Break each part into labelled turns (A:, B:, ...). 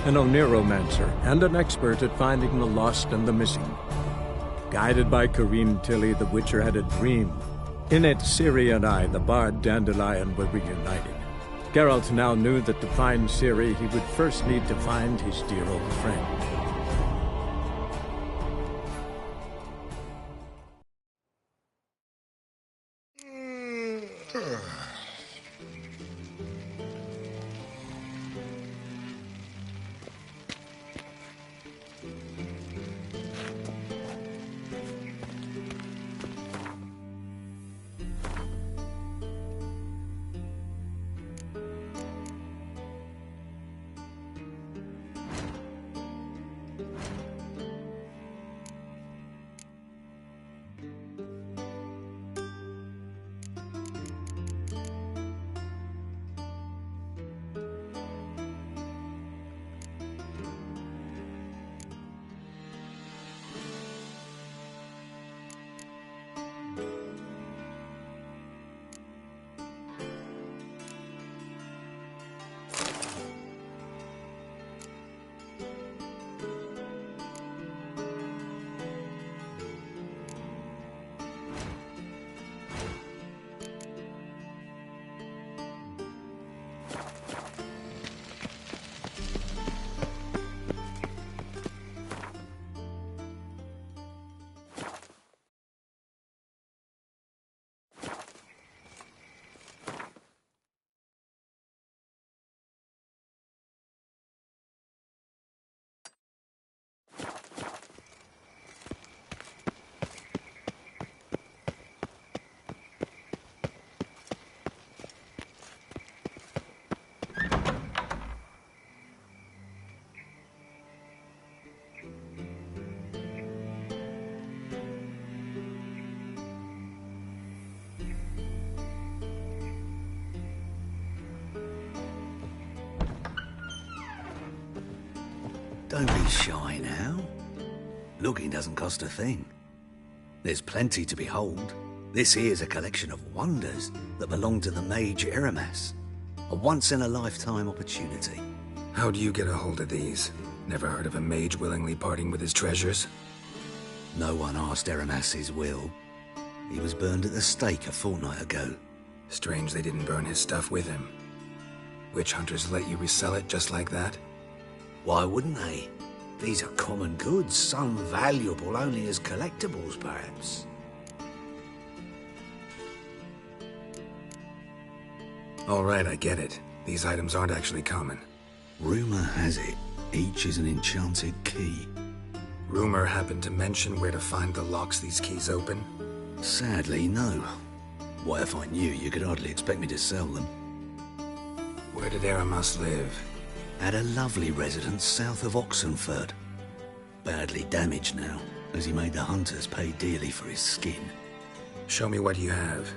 A: an Oniromancer, and an expert at finding the lost and the missing. Guided by Corrine Tilly, the Witcher had a dream. In it, Ciri and I, the bard Dandelion, were reunited. Geralt now knew that to find Ciri, he would first need to find his dear old friend.
B: Don't be shy now. Looking doesn't cost a thing. There's plenty to behold. This here's a collection of wonders that belong to the mage Eramas. A once-in-a-lifetime opportunity.
C: How do you get a hold of these? Never heard of a mage willingly parting with his treasures?
B: No one asked Eramas his will. He was burned at the stake a fortnight ago.
C: Strange they didn't burn his stuff with him. Witch hunters let you resell it just like that?
B: Why wouldn't they? These are common goods, some valuable only as collectibles, perhaps.
C: All right, I get it. These items aren't actually common.
B: Rumor has it, each is an enchanted key.
C: Rumor happened to mention where to find the locks these keys open?
B: Sadly, no. Why, if I knew, you could hardly expect me to sell them.
C: Where did Eramas live?
B: At a lovely residence south of Oxenford. Badly damaged now, as he made the hunters pay dearly for his skin.
C: Show me what you have.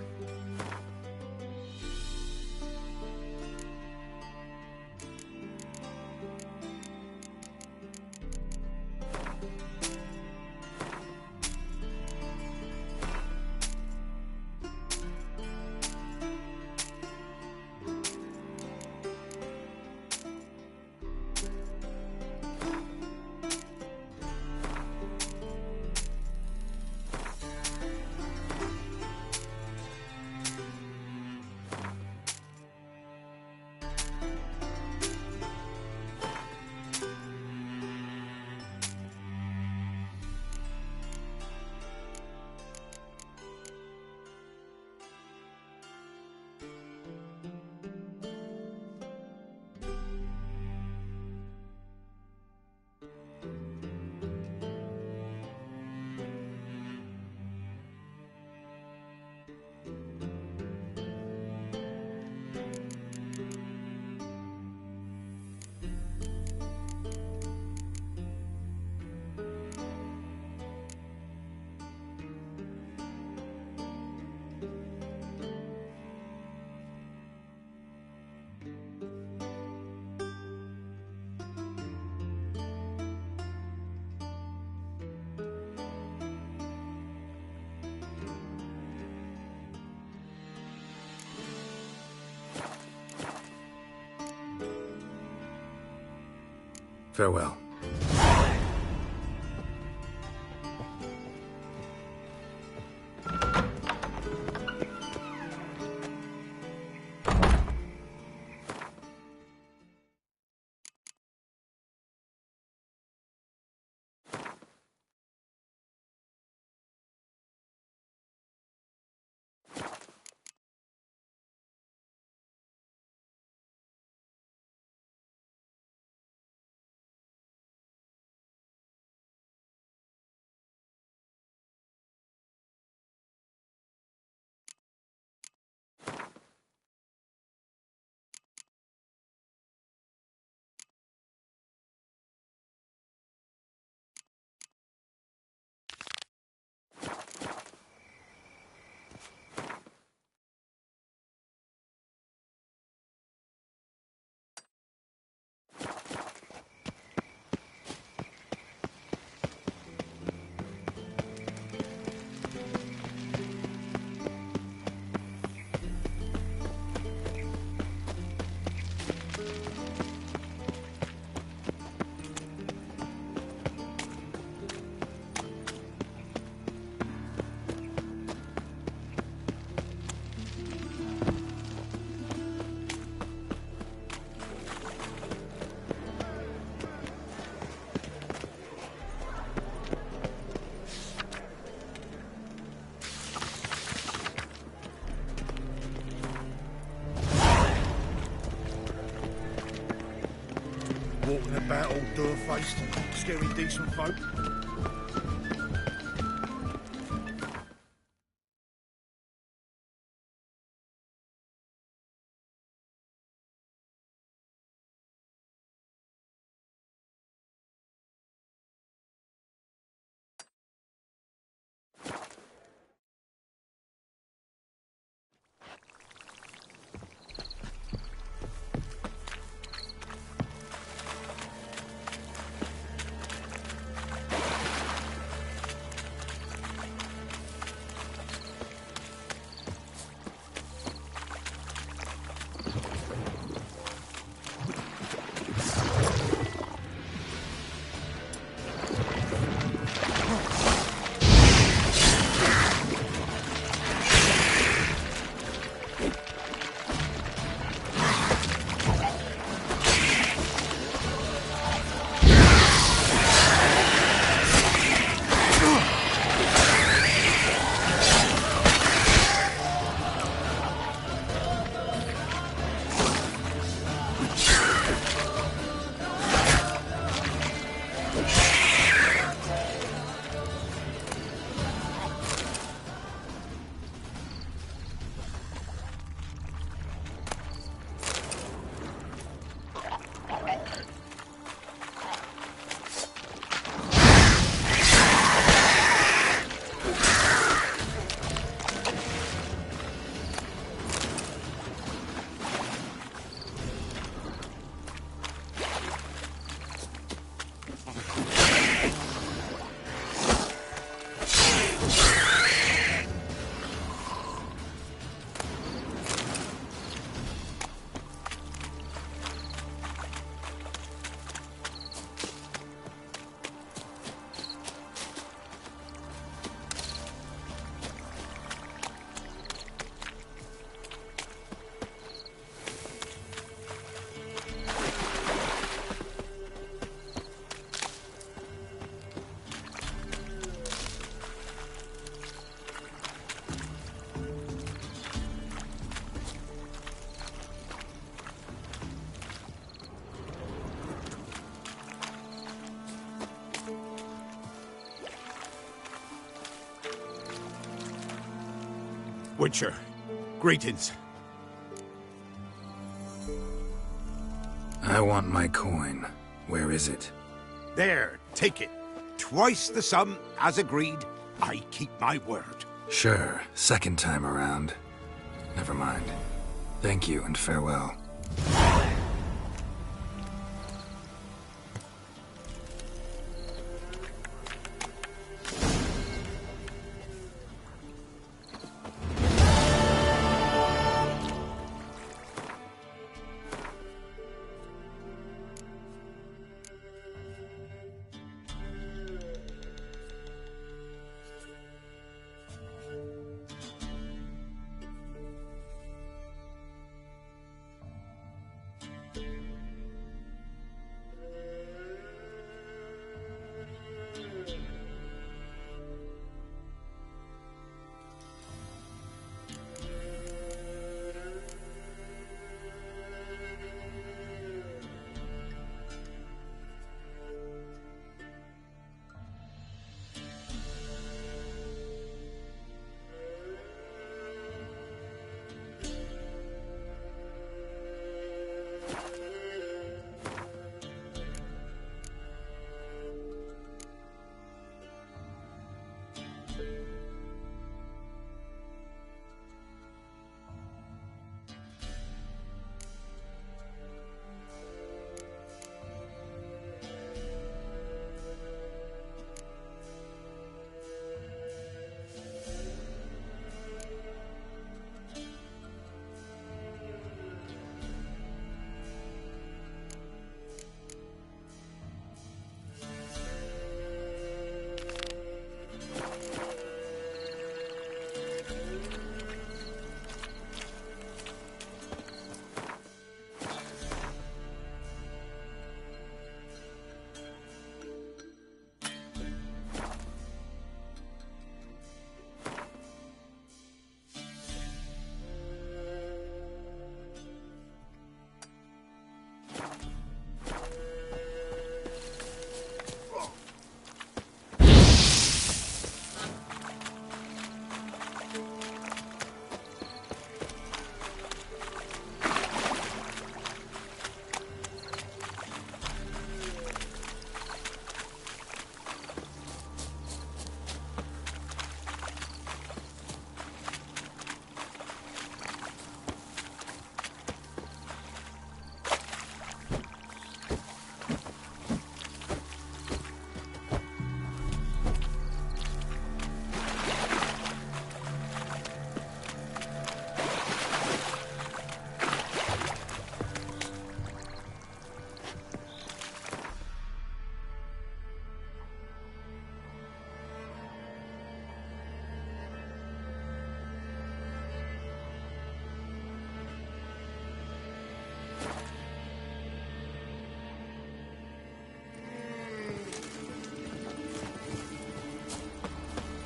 C: Farewell.
D: Walking about all door-faced, scaring decent folk.
E: Witcher, greetings.
C: I want my coin. Where is it?
E: There, take it. Twice the sum, as agreed. I keep my word.
C: Sure, second time around. Never mind. Thank you and farewell.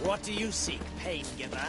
F: What do you seek, pain giver?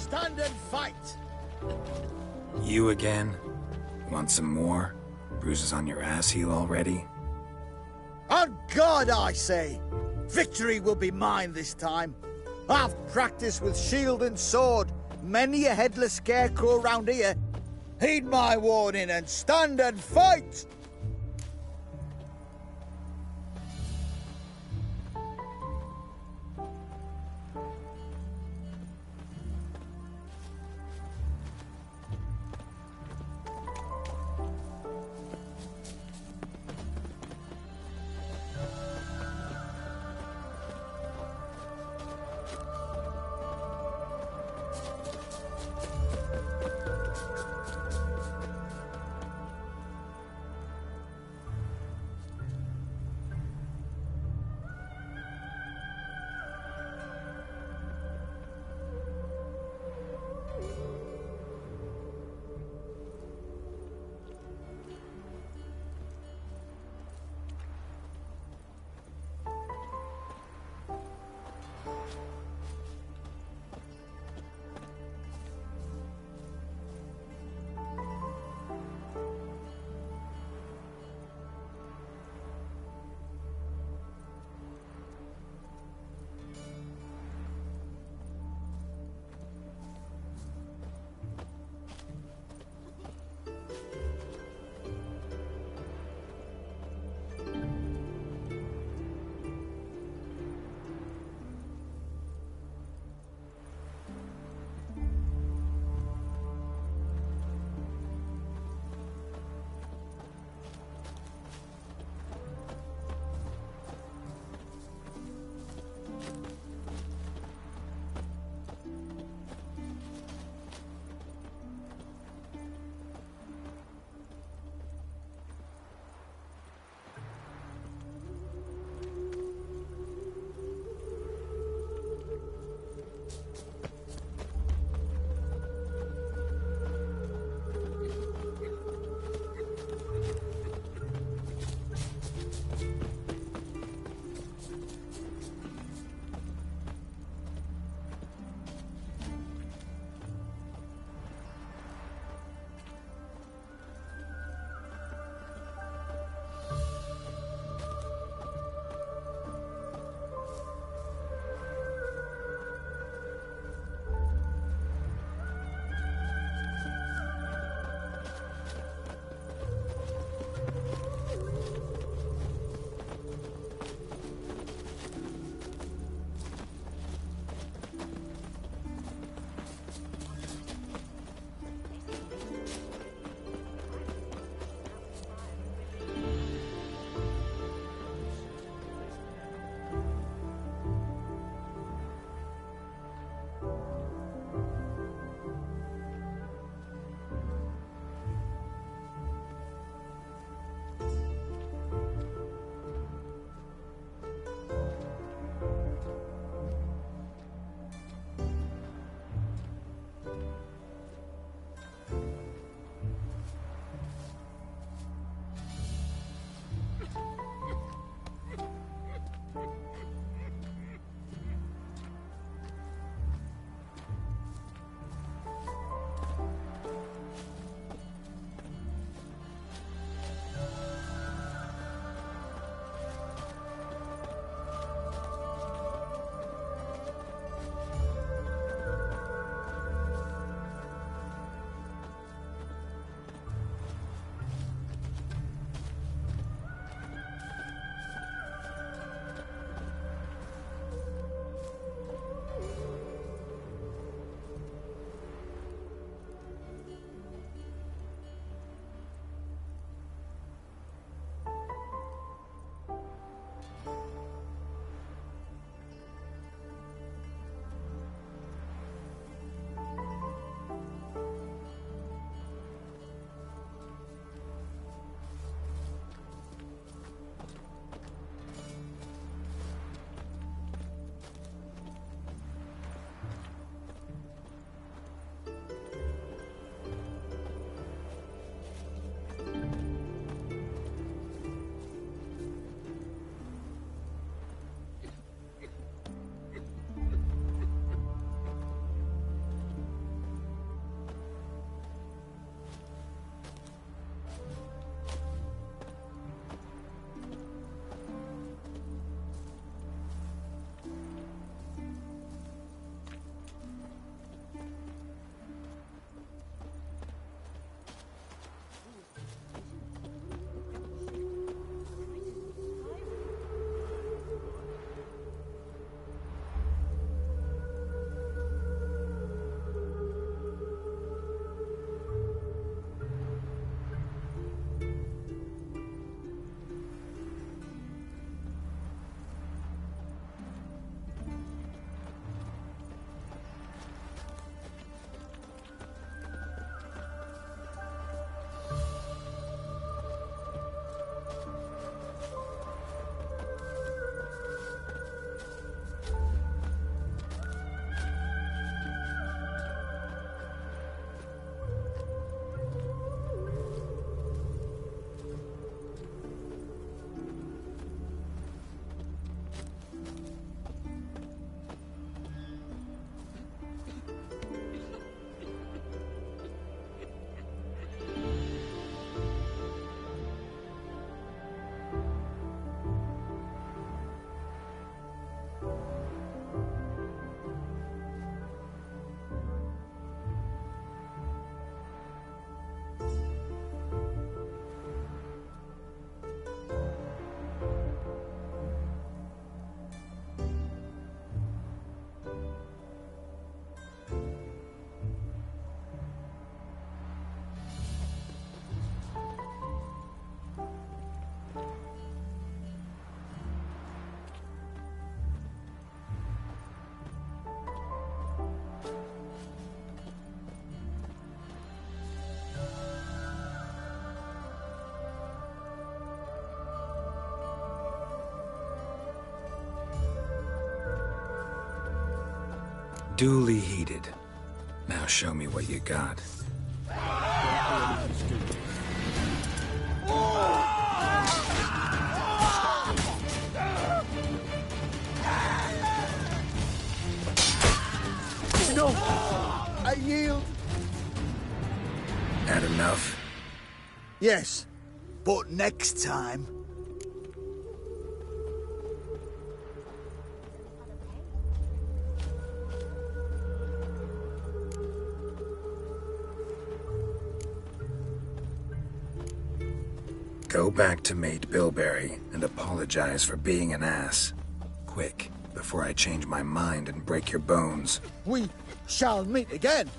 F: Stand and fight!
C: You again? Want some more? Bruises on your ass heel already?
G: On God, I say! Victory will be mine this time. I've practiced with shield and sword. Many a headless scarecrow round here. Heed my warning and stand and fight!
C: Duly heated. Now show me what you got.
G: No! I yield.
C: Had enough?
G: Yes, but next time.
C: Go back to Mate Bilberry and apologize for being an ass. Quick, before I change my mind and break your bones.
G: We shall meet again.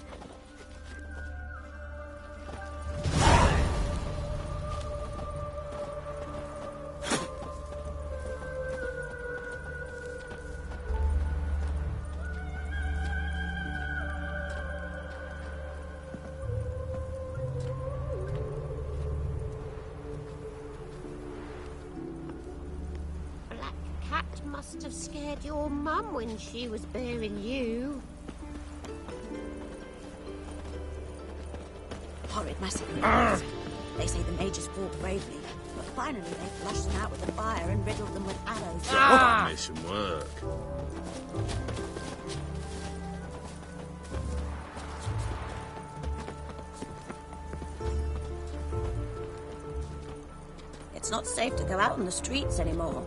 H: Black Cat must have scared your mum when she was bearing you.
I: Horrid massacre. They say the mages fought bravely, but finally they flushed them out with the fire and riddled them with arrows.
D: Mission work.
I: It's not safe to go out on the streets anymore.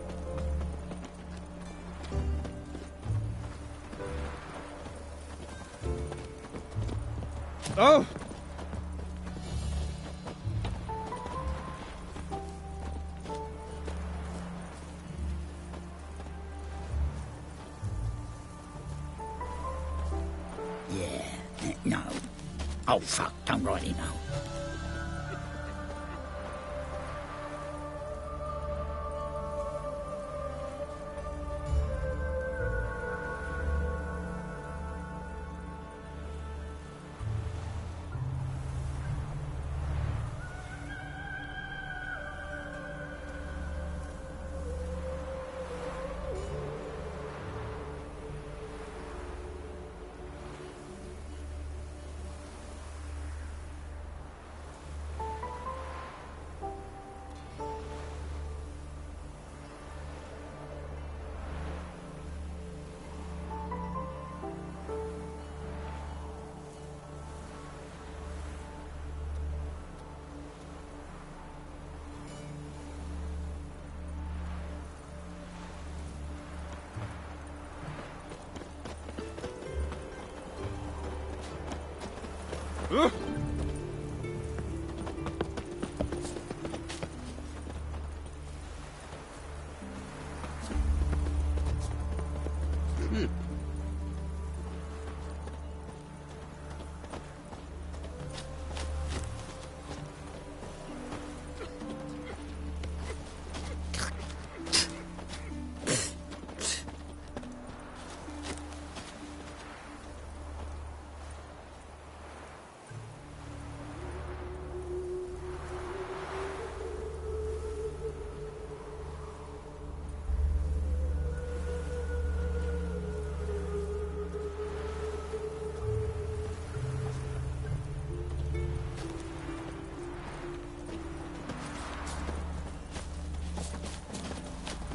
D: Oh!
F: Yeah, no. Oh, fuck, don't rightly know.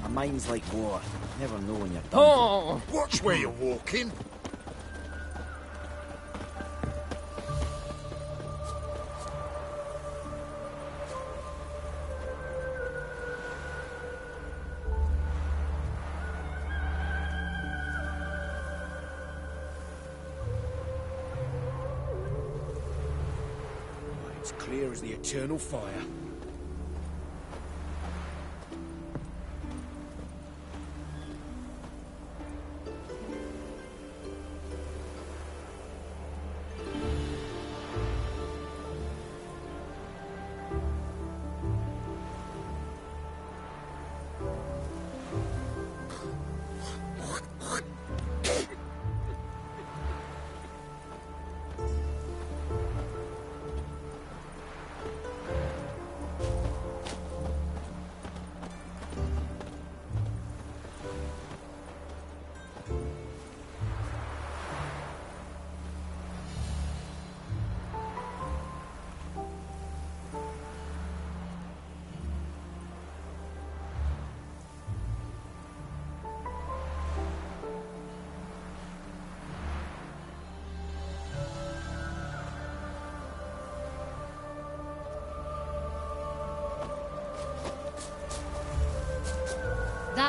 F: A mind's like water. Never know when you're done.
D: Oh! Watch where you're walking. It's clear as the eternal fire.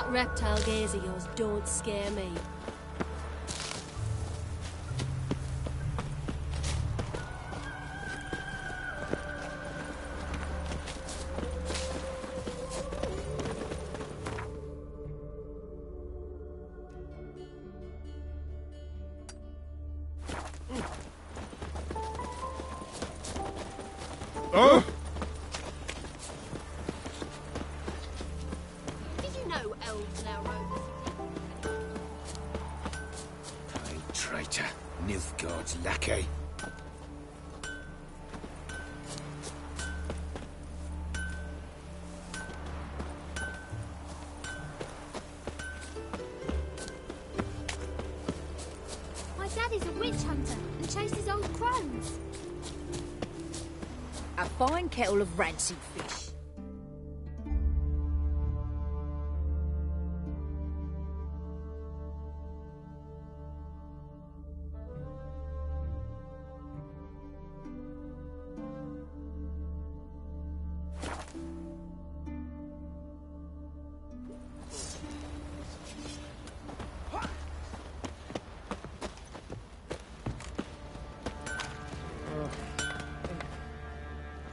J: That reptile gaze of yours don't scare me.
D: Oh!
H: Did you know elves now roam?
F: Hey, traitor. Nilfgaard's lackey.
J: My daddy's a witch hunter and chases old crones.
I: A fine kettle of rancid fish.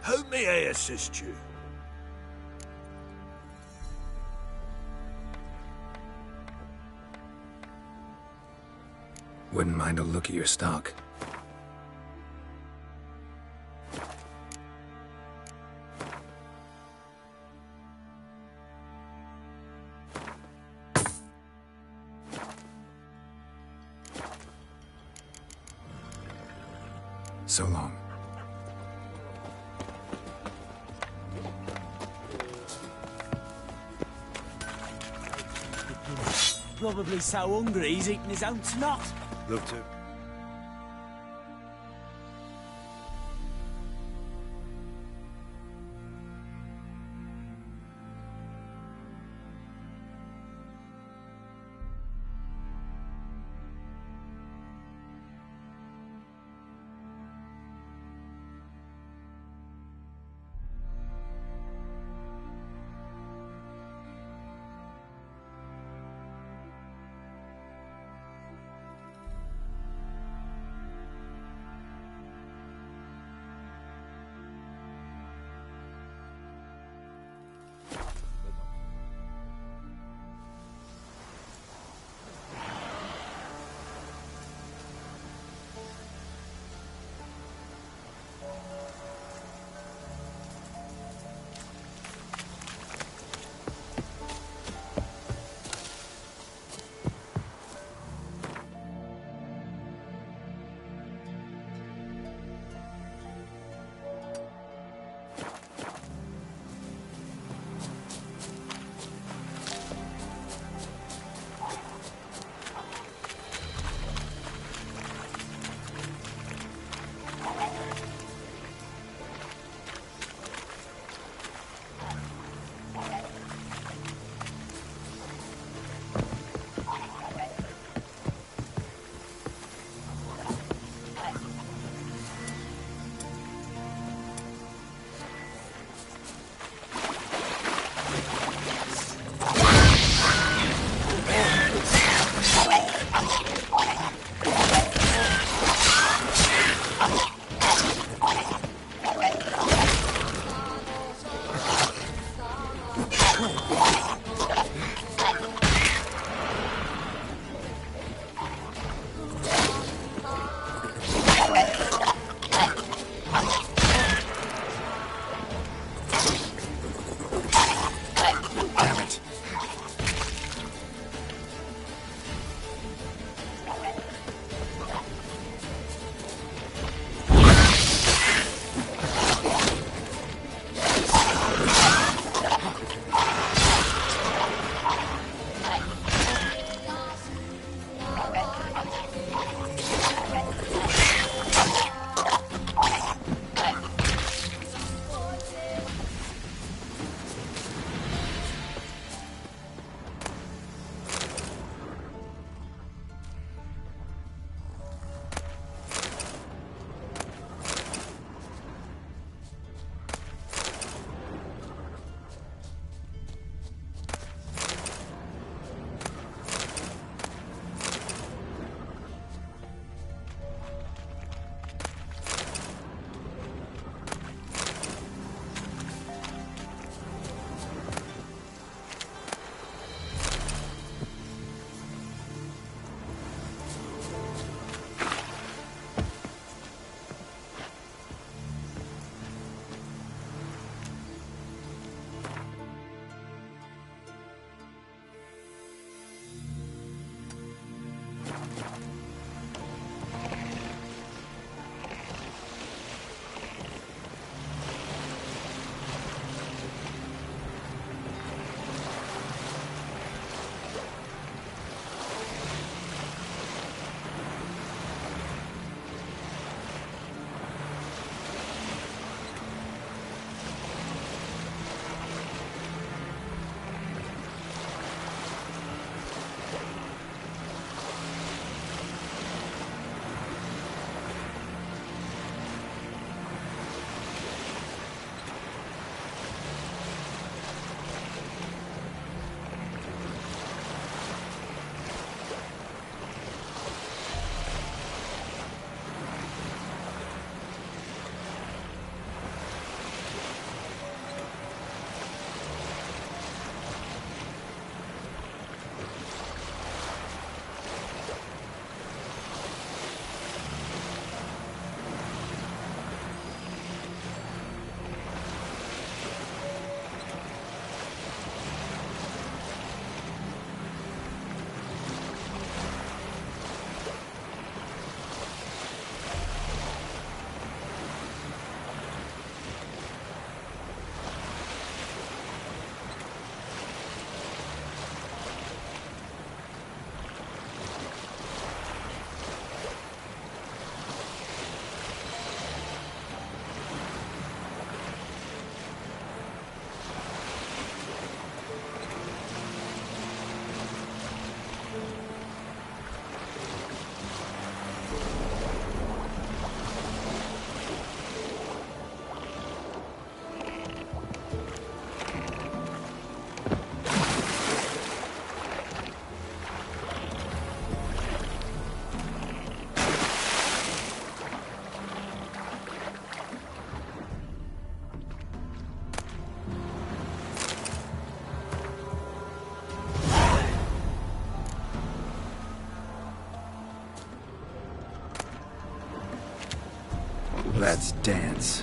E: How may I assist you?
C: Wouldn't mind a look at your stock. So long.
K: Probably so hungry he's eating his own snot.
E: Love to.
C: Let's dance.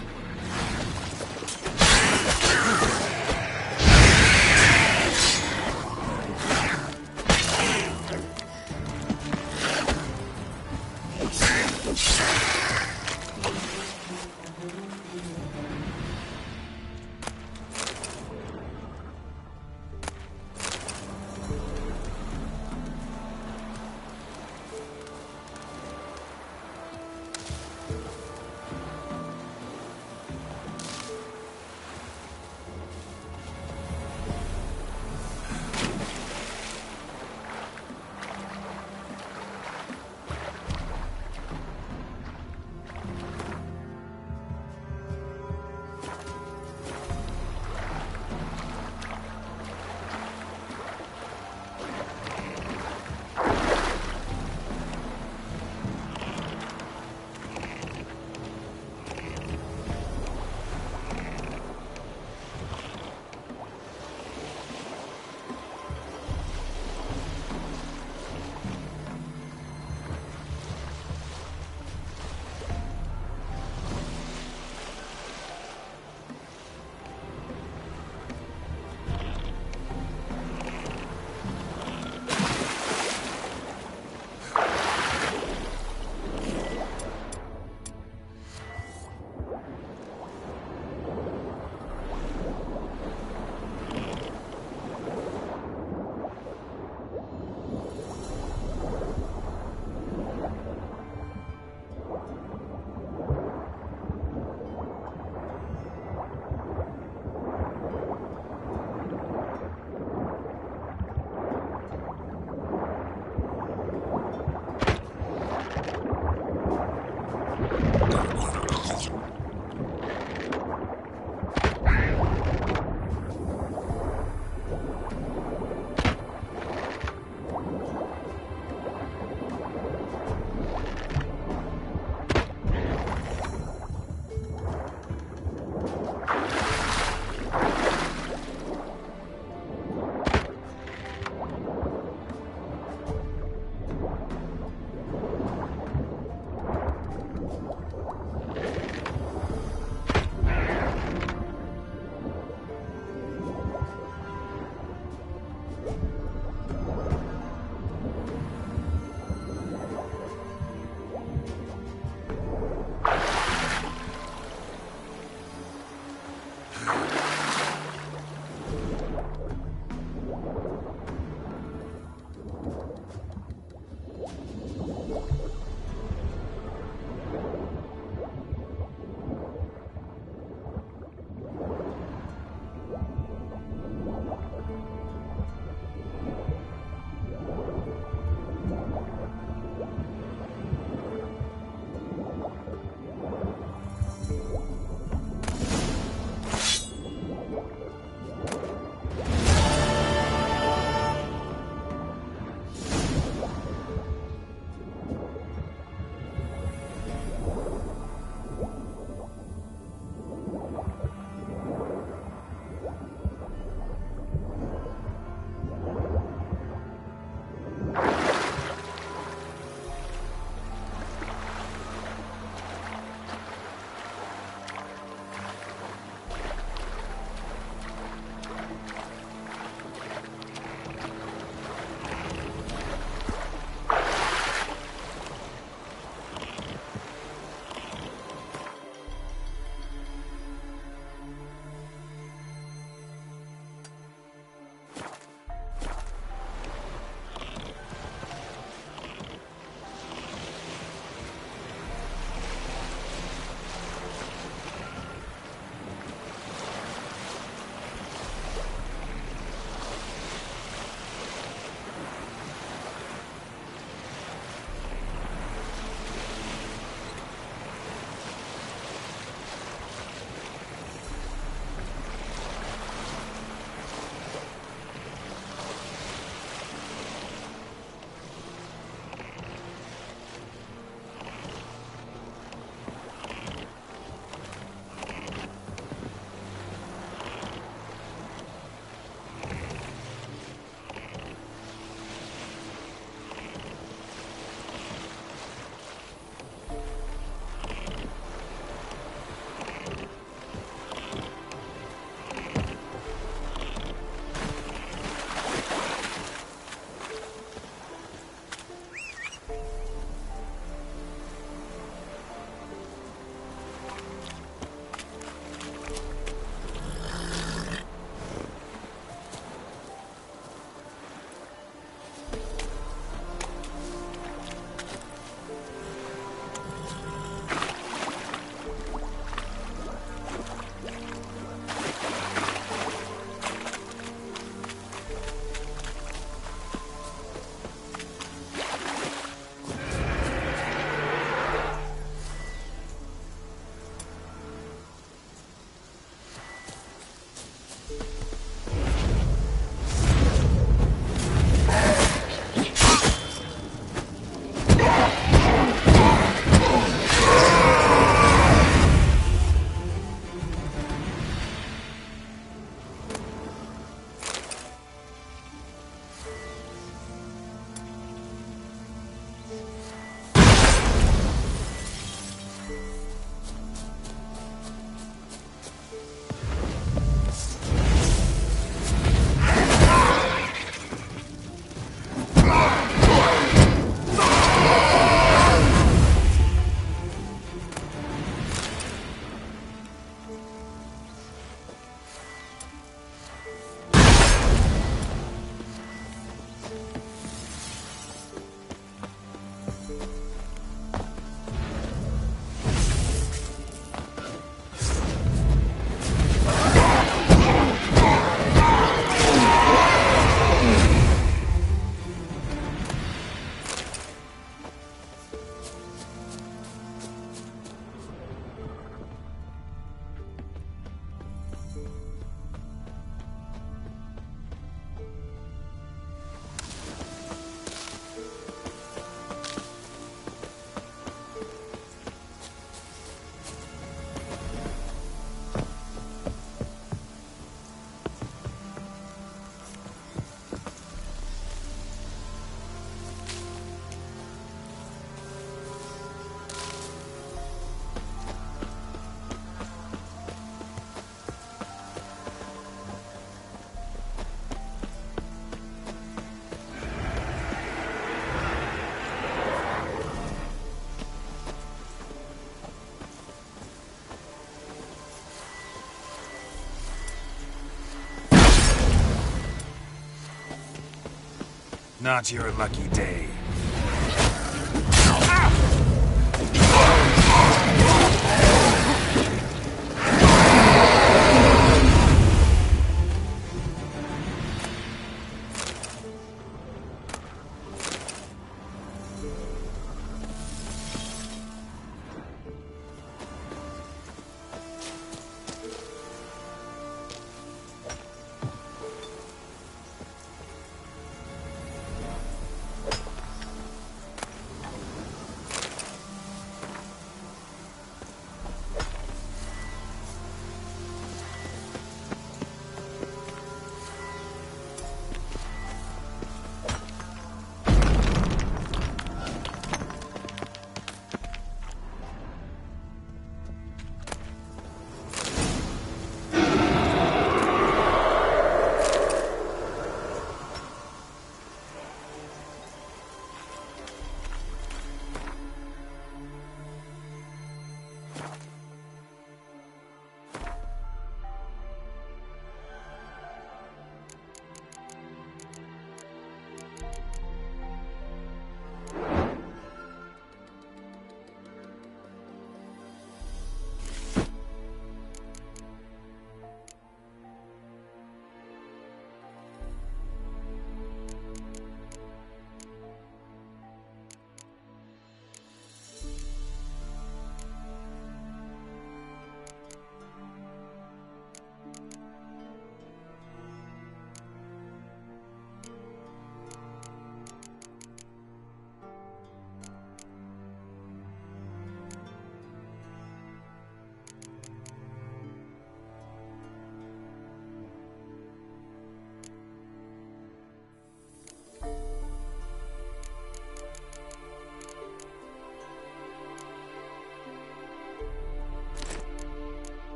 C: Not your lucky day.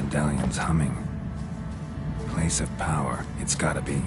C: medallion's humming. Place of power, it's gotta be.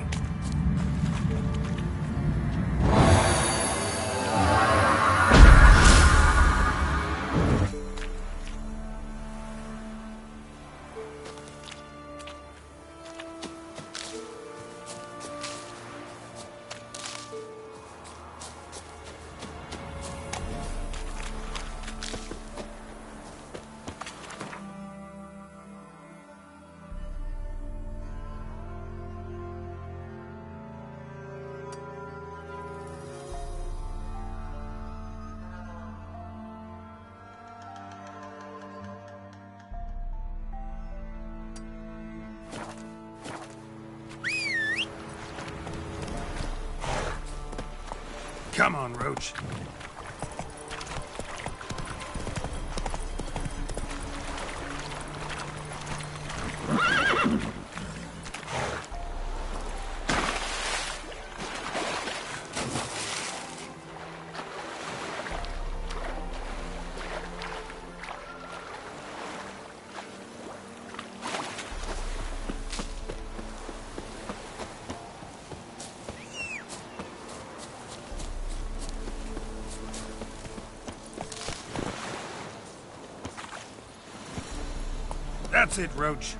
D: Come on, Roach. That's it, Roach.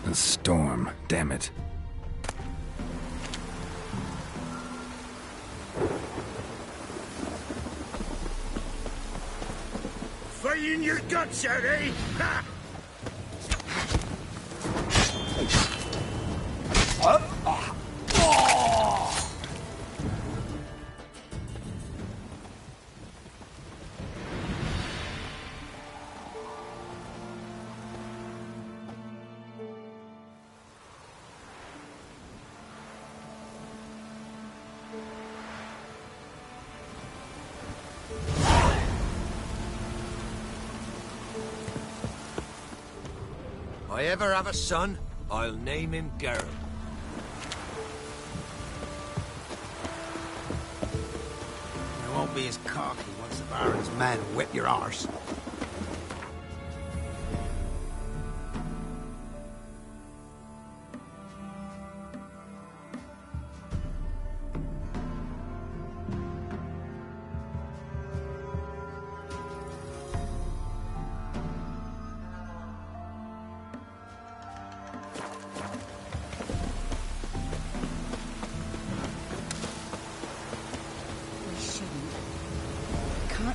C: A storm, damn it.
D: Fighting your guts out, eh? Ha!
L: If I ever have a son, I'll name him Geralt.
E: You won't be as cocky once the Baron's men whip your arse.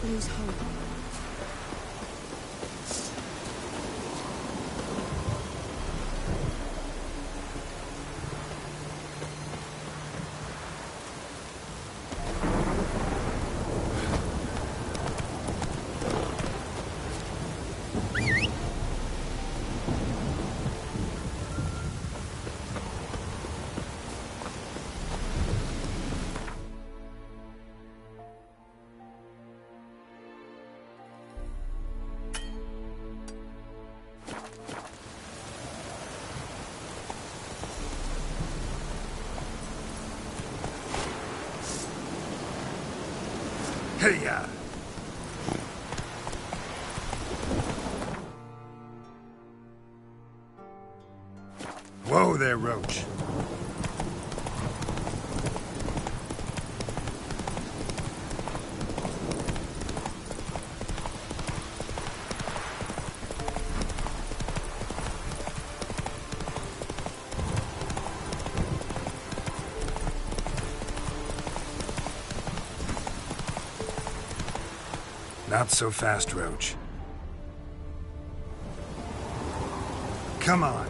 I: Lose hope.
D: Hey-ya! Whoa there, Roach.
C: Not so fast, Roach.
D: Come on.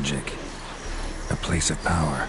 C: magic. A place of power.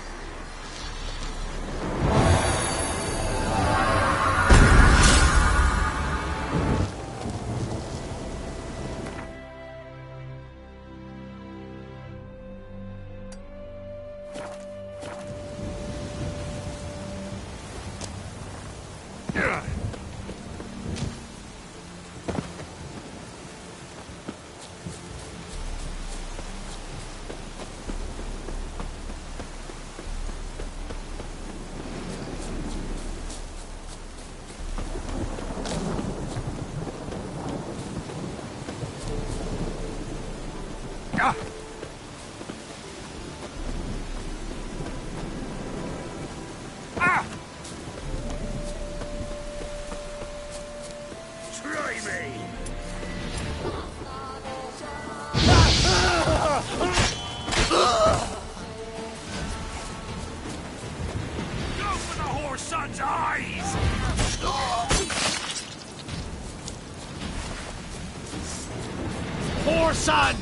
M: Son!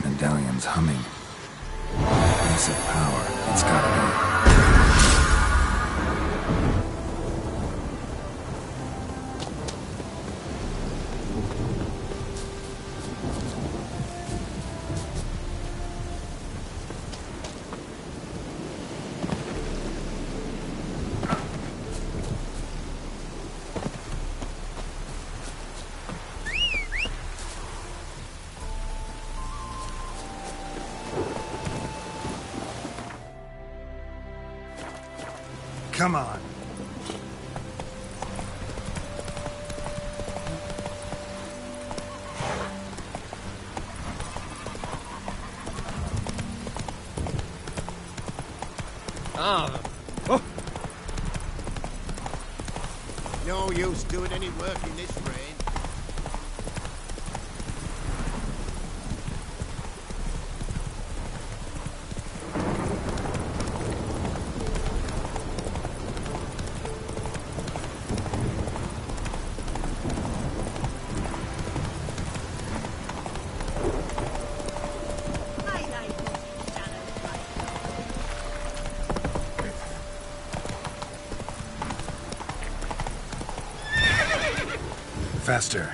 C: Medallion's humming. Place of power. It's gotta be.
D: Come on.
E: No use doing any work in this rain.
C: faster.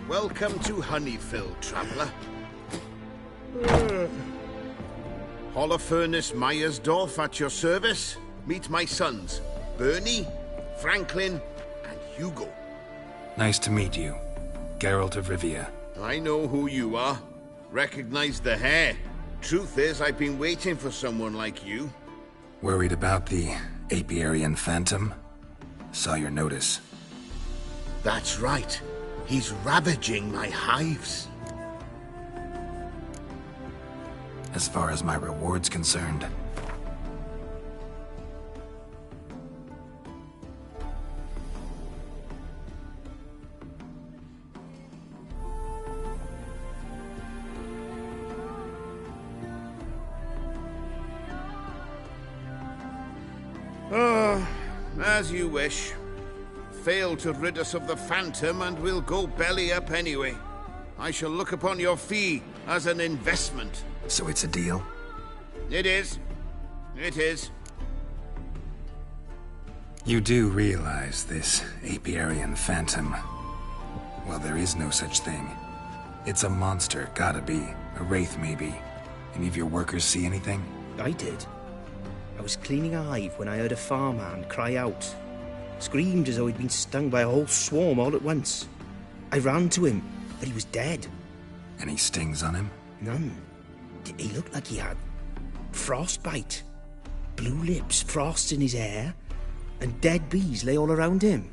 D: Welcome to Honeyfield, traveller. Holofernes Myersdorf at your service. Meet my sons, Bernie, Franklin, and Hugo.
C: Nice to meet you, Geralt of Rivia.
D: I know who you are. Recognize the hair. Truth is, I've been waiting for someone like you.
C: Worried about the Apiarian Phantom? Saw your notice.
D: That's right. He's ravaging my hives.
C: As far as my reward's concerned.
D: As you wish. Fail to rid us of the Phantom and we'll go belly up anyway. I shall look upon your fee as an investment.
C: So it's a deal?
D: It is. It is.
C: You do realize this Apiarian Phantom? Well, there is no such thing. It's a monster, gotta be. A wraith, maybe. Any of your workers see anything?
M: I did. I was cleaning a hive when I heard a farmhand cry out. Screamed as though he'd been stung by a whole swarm all at once. I ran to him, but he was dead.
C: Any stings on him?
M: None. He looked like he had frostbite. Blue lips, frost in his hair, and dead bees lay all around him.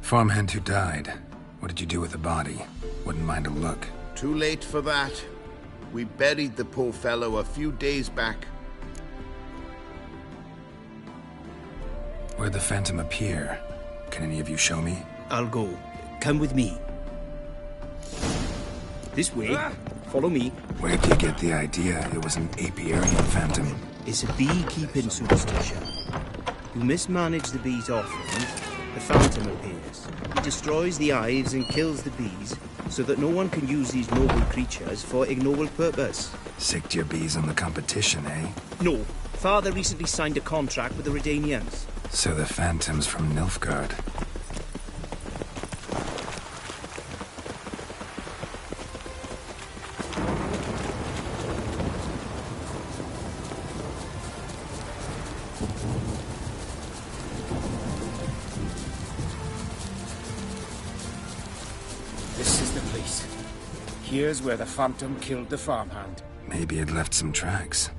C: Farmhand who died. What did you do with the body? Wouldn't mind a look.
D: Too late for that. We buried the poor fellow a few days back.
C: Where'd the Phantom appear? Can any of you show me?
M: I'll go. Come with me. This way. Follow me.
C: Where'd you get the idea it was an Apiarian Phantom?
M: It's a beekeeping superstition. You mismanage the bees often, the Phantom appears. He destroys the hives and kills the bees, so that no one can use these noble creatures for ignoble purpose.
C: Sicked your bees on the competition, eh?
M: No. Father recently signed a contract with the Redanians.
C: So the Phantom's from Nilfgaard.
N: This is the place. Here's where the Phantom killed the farmhand.
C: Maybe it left some tracks.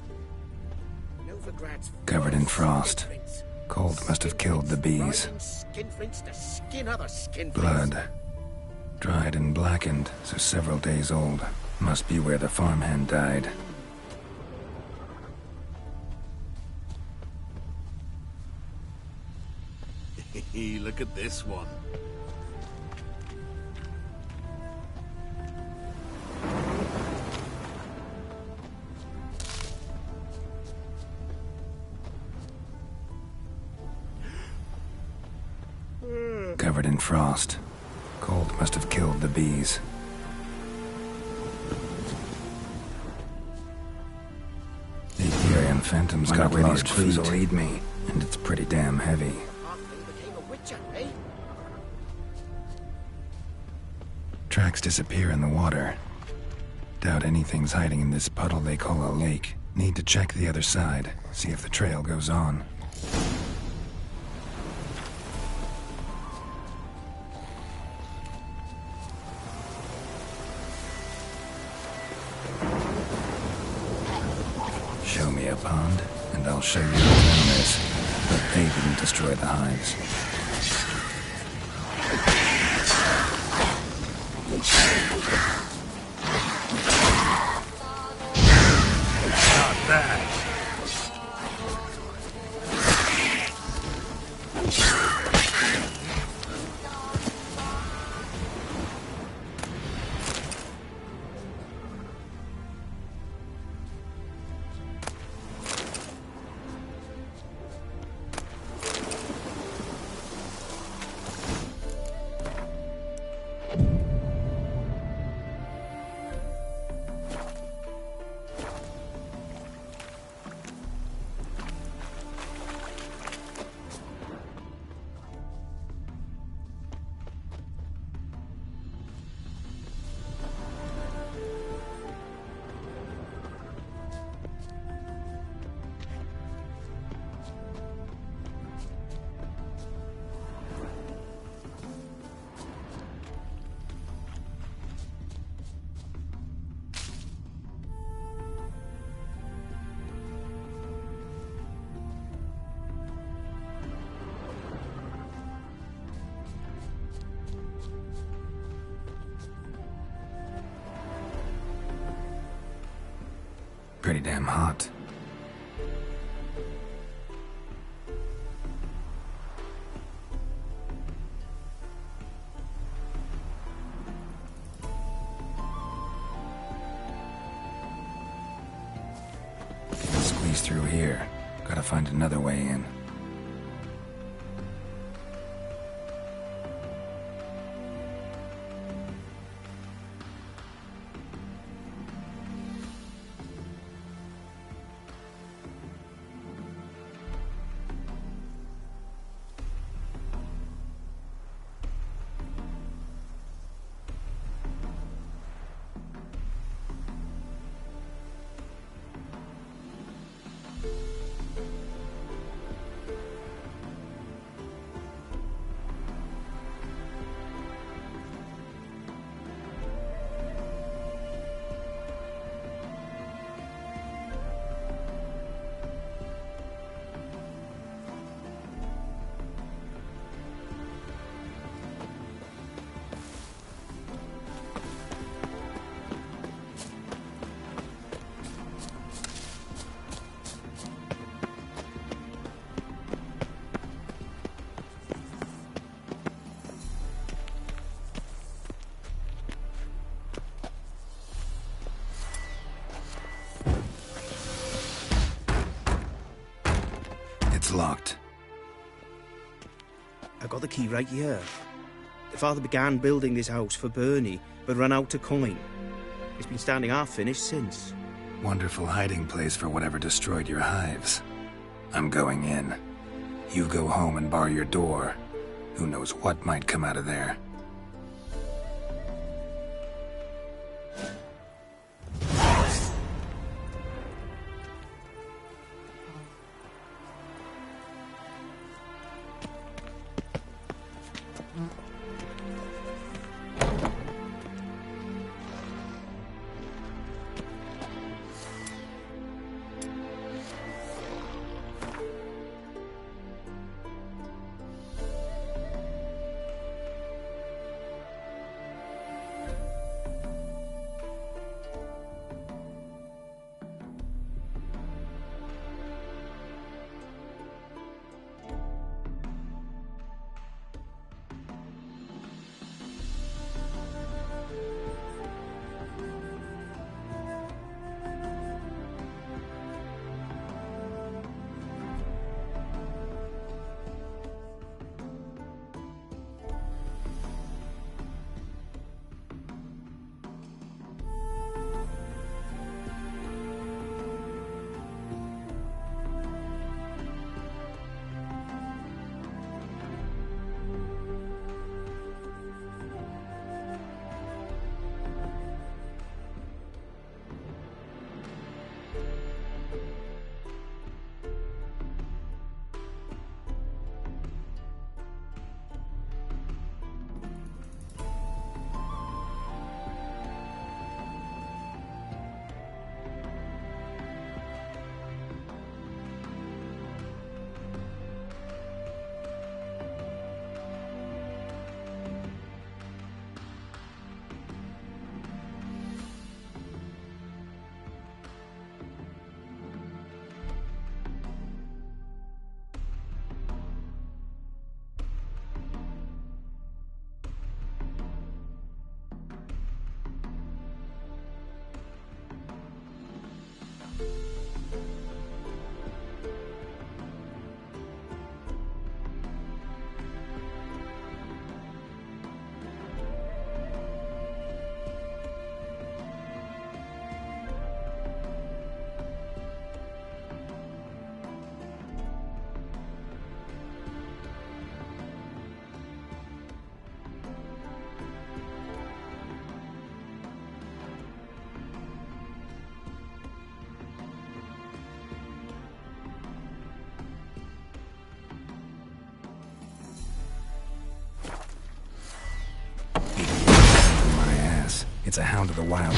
C: Covered in frost. Cold must have killed the bees. Blood. Dried and blackened, so several days old. Must be where the farmhand died.
D: Look at this one.
C: Covered in frost. Cold must have killed the bees. The Apiarian Phantom's got large feet. Will aid me, and it's pretty damn heavy. Tracks disappear in the water. Doubt anything's hiding in this puddle they call a lake. Need to check the other side, see if the trail goes on. Show me a pond, and I'll show you the venomous. But they didn't destroy the hives. that? Pretty damn hot. Can't squeeze through here. Gotta find another way in. It's locked.
M: I got the key right here. The father began building this house for Bernie, but ran out of coin. It's been standing half-finished since.
C: Wonderful hiding place for whatever destroyed your hives. I'm going in. You go home and bar your door. Who knows what might come out of there. It's a Hound of the Wild.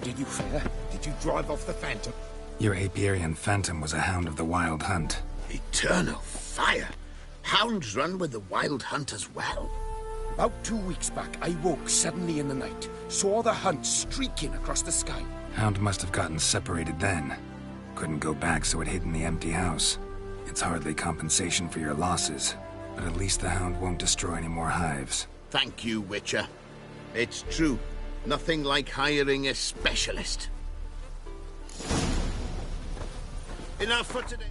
N: Did you fare? Did you drive off the Phantom?
C: Your Apiarian Phantom was a Hound of the Wild Hunt.
D: Eternal fire! Hounds run with the Wild Hunt as well.
N: About 2 weeks back, I woke suddenly in the night, saw the hunt streaking across the sky.
C: Hound must have gotten separated then. Couldn't go back, so it hid in the empty house. It's hardly compensation for your losses, but at least the Hound won't destroy any more hives.
D: Thank you, Witcher. It's true. Nothing like hiring a specialist. Enough for today.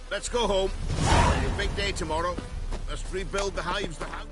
D: Let's go home. It's a big day tomorrow. Must rebuild the hives, the house.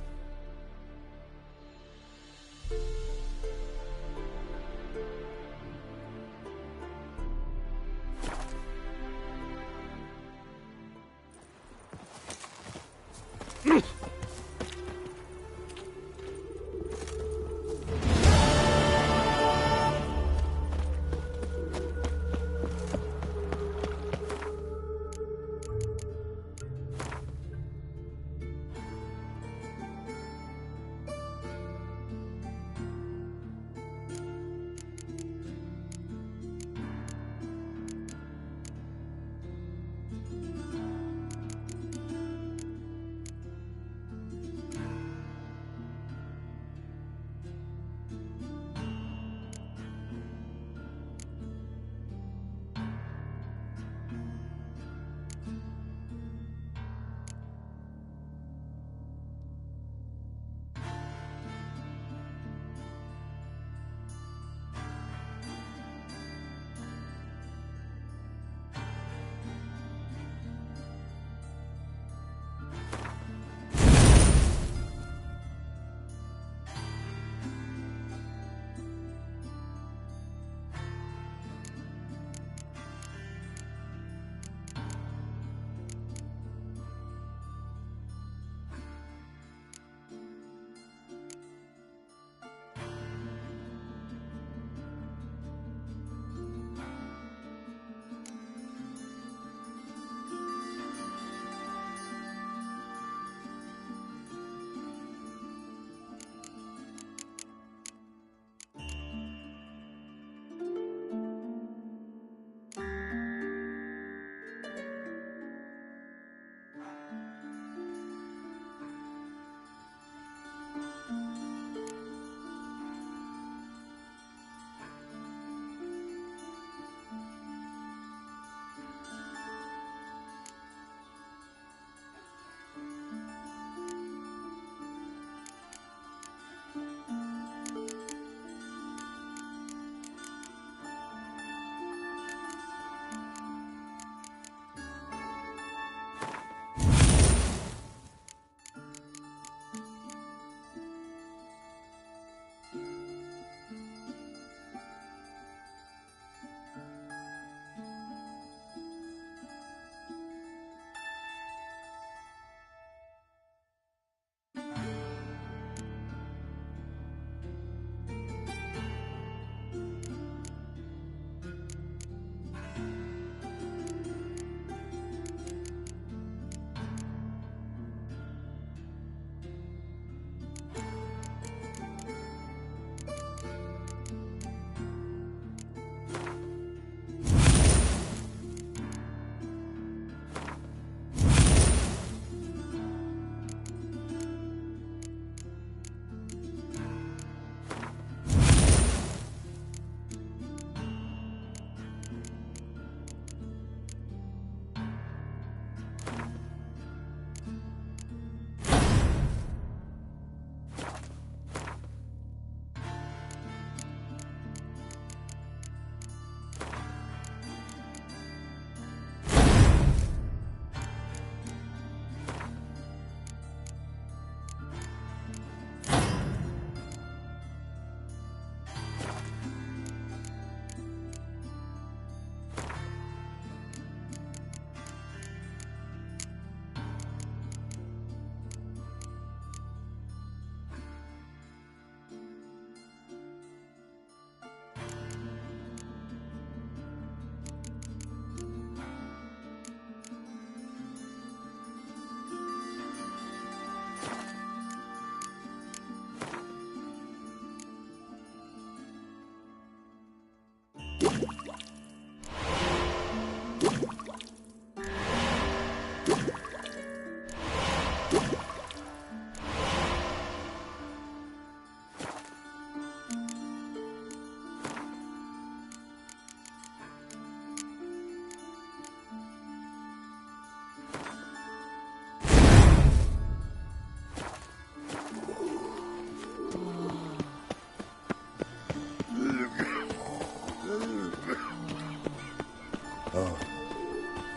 O: Oh,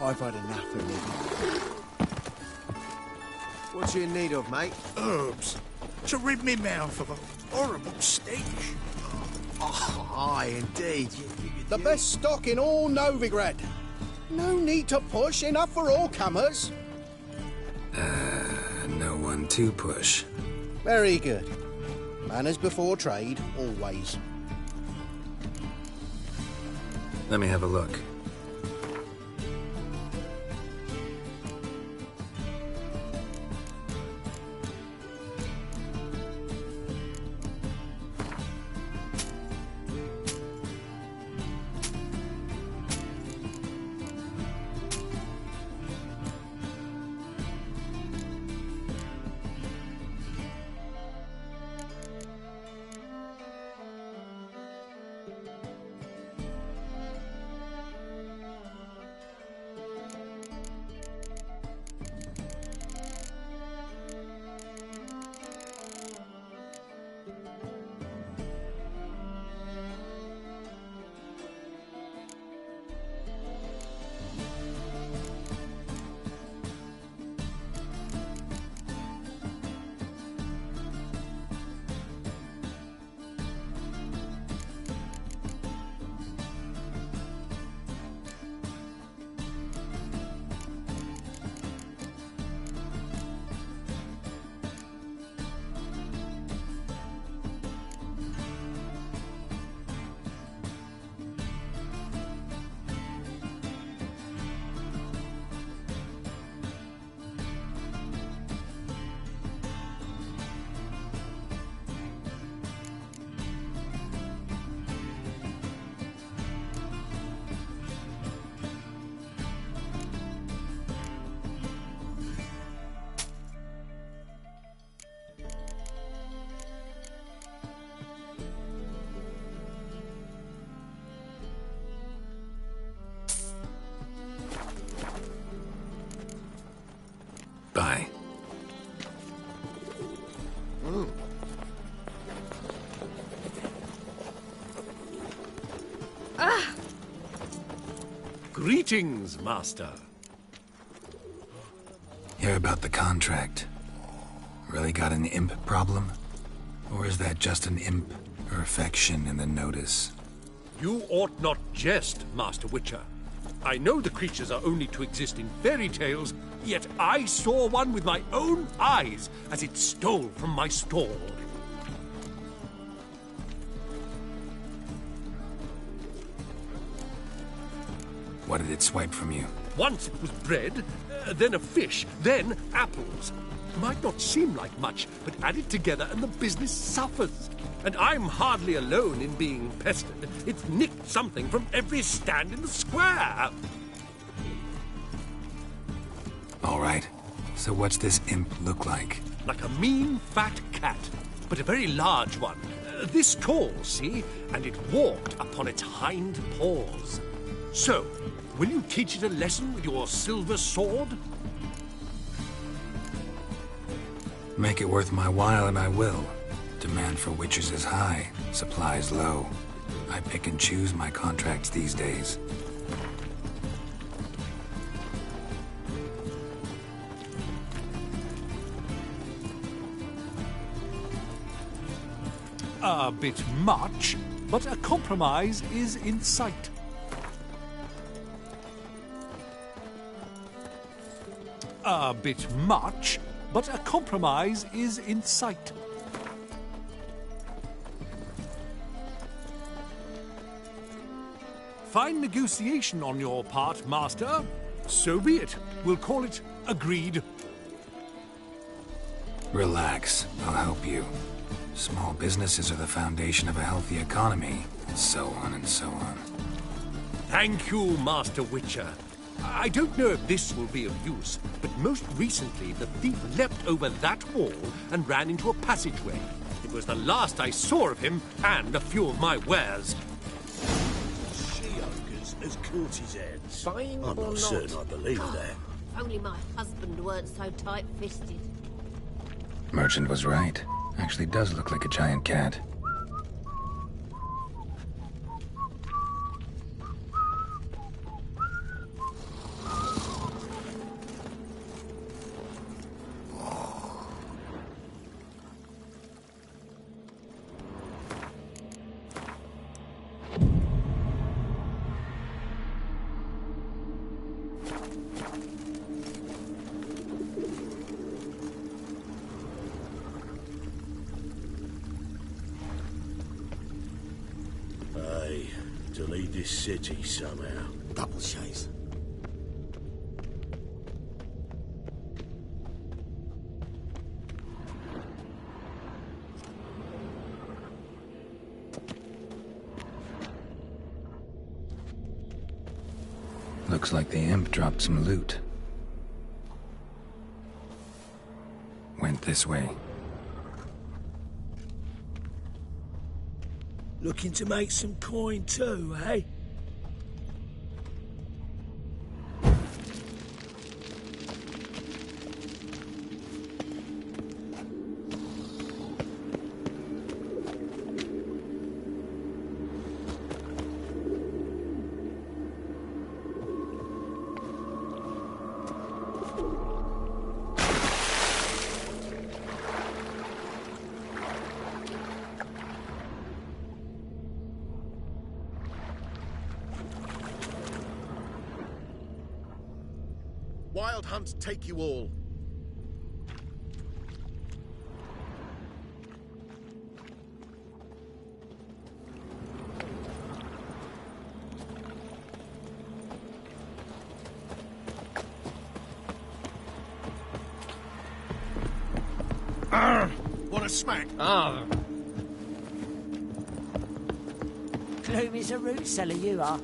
O: I've had enough of living.
L: What you in need of, mate?
O: Herbs to rid me mouth of a horrible stench.
L: Oh, aye, indeed.
P: The best stock in all Novigrad. No need to push, enough for all comers.
C: No one to push.
P: Very good. Manners before trade, always.
C: Let me have a look. Bye.
Q: Greetings, Master.
C: Hear about the contract. Really got an imp problem? Or is that just an imp or affection in the notice?
Q: You ought not jest, Master Witcher. I know the creatures are only to exist in fairy tales, yet I saw one with my own eyes as it stole from my stall.
C: What did it swipe from you?
Q: Once it was bread, then a fish, then apples. Might not seem like much, but add it together and the business suffers. And I'm hardly alone in being pestered. It's nicked something from every stand in the square.
C: All right. So what's this imp look like?
Q: Like a mean, fat cat, but a very large one. This tall, see? And it walked upon its hind paws. So, will you teach it a lesson with your silver sword?
C: Make it worth my while and I will. Demand for witches is high, supplies low. I pick and choose my contracts these days.
Q: A bit much, but a compromise is in sight. A bit much, but a compromise is in sight. Fine negotiation on your part, Master. So be it. We'll call it agreed.
C: Relax. I'll help you. Small businesses are the foundation of a healthy economy, and so on and so on.
Q: Thank you, Master Witcher. I don't know if this will be of use, but most recently the thief leapt over that wall and ran into a passageway. It was the last I saw of him and a few of my wares.
O: She-ogres has caught his head.
H: Fine
O: I'm
H: or
O: not
H: not?
O: certain I believe that.
H: If only my husband weren't so tight-fisted.
C: Merchant was right. Actually does look like a giant cat.
O: this city somehow.
P: Double chase.
C: Looks like the imp dropped some loot. Went this way.
K: Looking to make some coin too, eh?
O: Wild hunts take you all. Want a smack?
K: Ah.
R: Gloomy's a root seller, you are.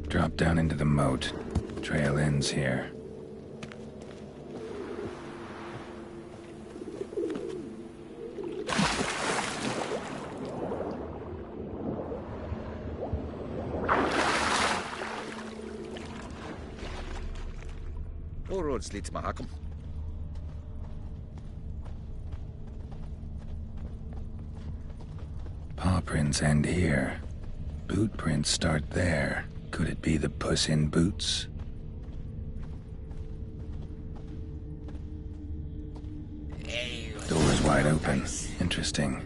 C: Drop down into the moat. Trail ends here.
S: All roads lead to Mahakam.
C: Paw prints end here. Boot prints start there. Could it be the Puss in Boots? Door's wide open. Interesting.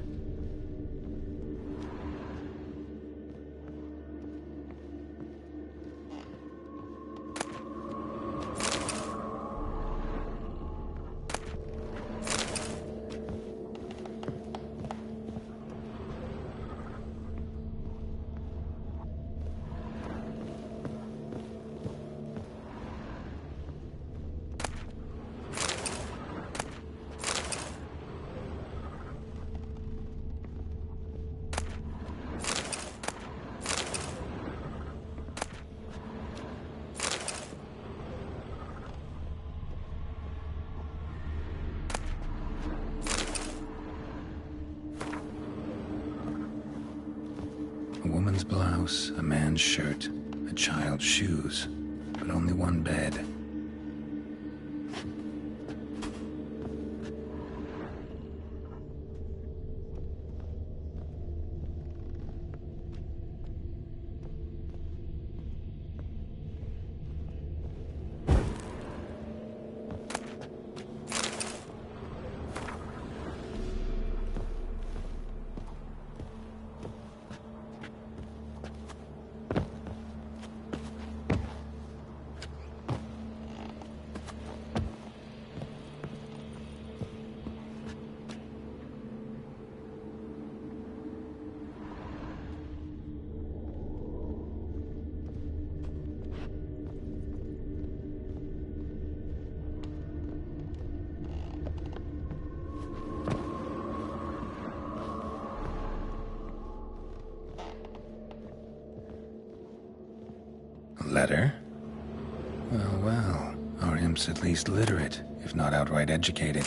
C: A woman's blouse, a man's shirt, a child's shoes, but only one bed. Letter? Well, well. Our imp's at least literate, if not outright educated.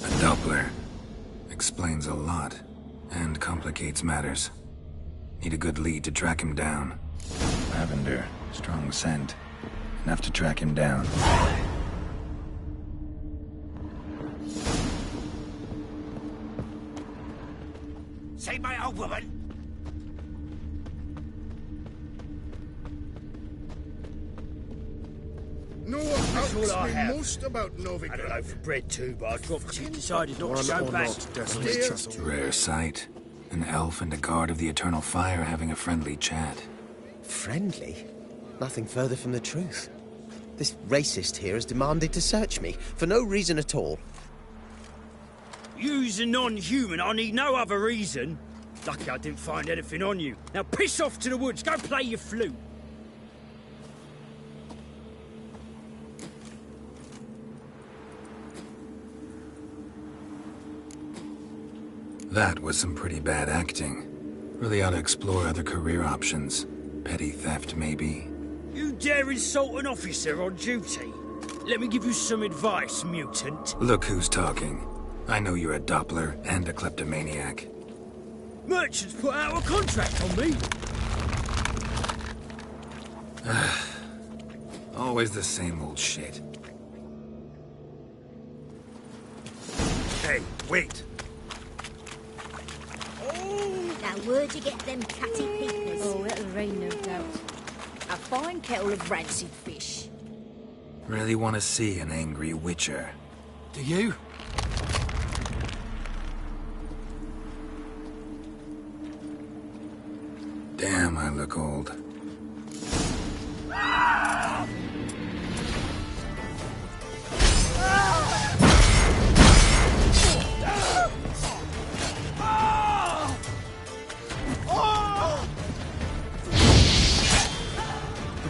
C: A Doppler. Explains a lot, and complicates matters. Need a good lead to track him down. Lavender. Strong scent. Enough to track him down.
O: Say my old woman!
P: No one asks me most about Novigrad.
K: Had a loaf of bread too, but I dropped it and decided not to go back.
C: Rare sight. An elf and a guard of the Eternal Fire having a friendly chat.
T: Friendly? Nothing further from the truth. This racist here has demanded to search me, for no reason at all.
U: You's a non-human, I need no other reason. Lucky I didn't find anything on you. Now piss off to the woods, go play your flute.
C: That was some pretty bad acting. Really ought to explore other career options. Petty theft, maybe.
U: You dare insult an officer on duty? Let me give you some advice, mutant.
C: Look who's talking. I know you're a Doppler and a kleptomaniac.
U: Merchants put out a contract on me.
C: Always the same old shit.
E: Hey, wait.
I: Now where'd you get them catty peepers?
J: Oh, it'll rain, no doubt. A fine kettle of rancid fish.
C: Really want to see an angry witcher.
Q: Do you?
C: Damn, I look old.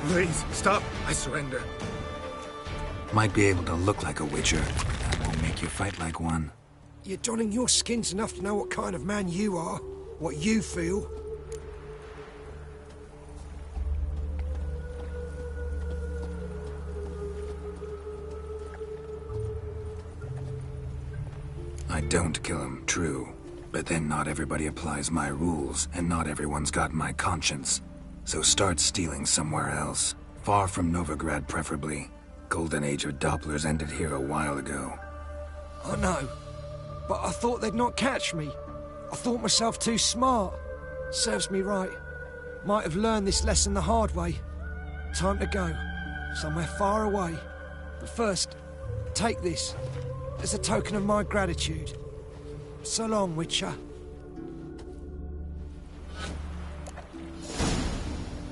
E: Please, stop. I surrender.
C: Might be able to look like a witcher. That won't make you fight like one.
N: You're donning your skins enough to know what kind of man you are, what you feel.
C: I don't kill him, true. But then not everybody applies my rules, and not everyone's got my conscience. So start stealing somewhere else. Far from Novigrad, preferably. Golden age of Dopplers ended here a while ago.
N: I know, but I thought they'd not catch me. I thought myself too smart. Serves me right. Might have learned this lesson the hard way. Time to go. Somewhere far away. But first, take this. As a token of my gratitude. So long, Witcher.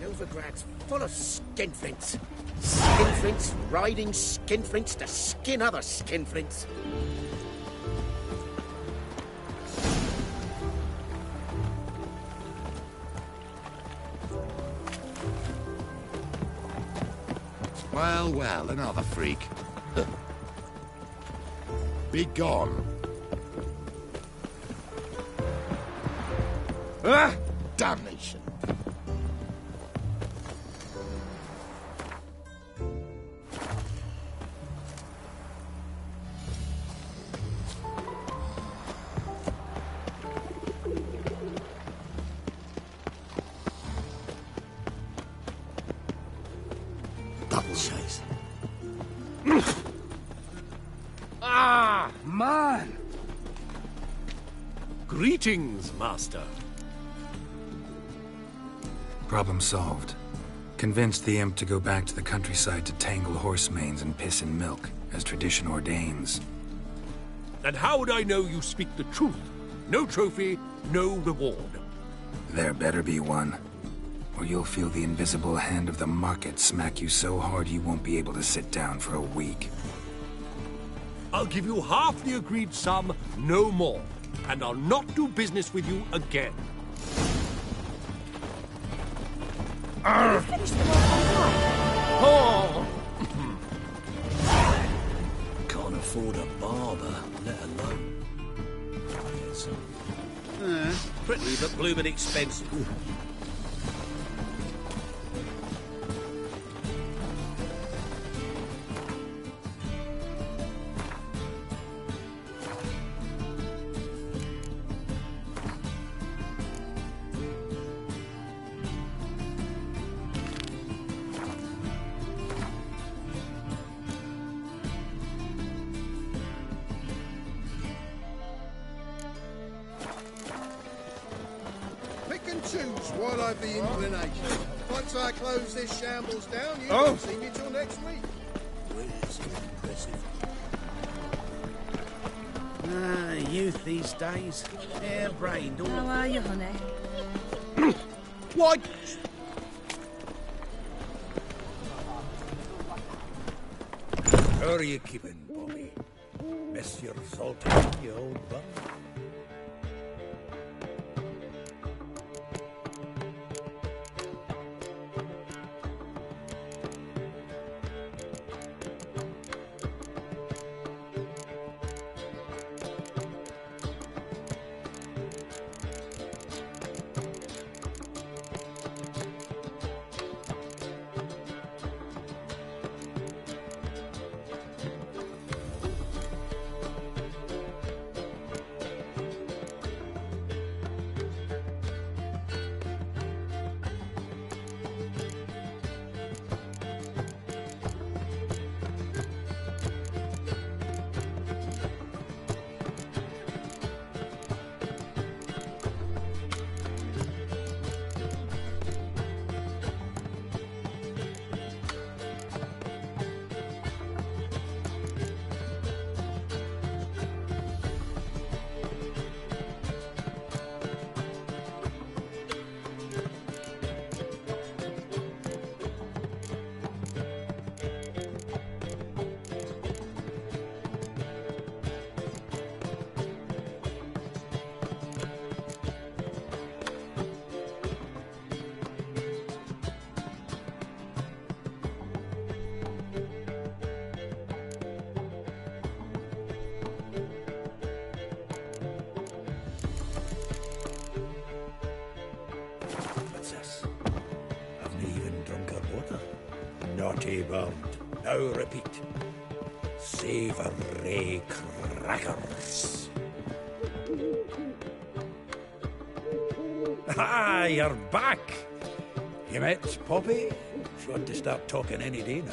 P: Novigrad's full of skinflints. Skinflints riding skinflints to skin other skinflints.
E: Well, well, another freak. Be gone. Ah! Damnation.
P: Double chase.
Q: Ah, man! Greetings, Master.
C: Problem solved. Convinced the imp to go back to the countryside to tangle horse manes and piss in milk, as tradition ordains.
Q: And how would I know you speak the truth? No trophy, no reward.
C: There better be one. Or you'll feel the invisible hand of the market smack you so hard you won't be able to sit down for a week.
Q: I'll give you half the agreed sum, no more. And I'll not do business with you again.
B: Oh! Can't afford a barber, let alone...
L: Pretty but bloomin' expensive.
P: Pick and choose while I've the inclination. Once I close this shambles down, you
E: Oh.
P: won't see me till next week.
B: Impressive.
E: Youth these days. Hair-brained.
J: How are you, honey?
E: What? How are you keeping, Bobby? Miss your Zoltan, you old bum? Naughty bird. Now repeat. Savoury crackers. Ah, you're back. You met Poppy? She ought to start talking any day now.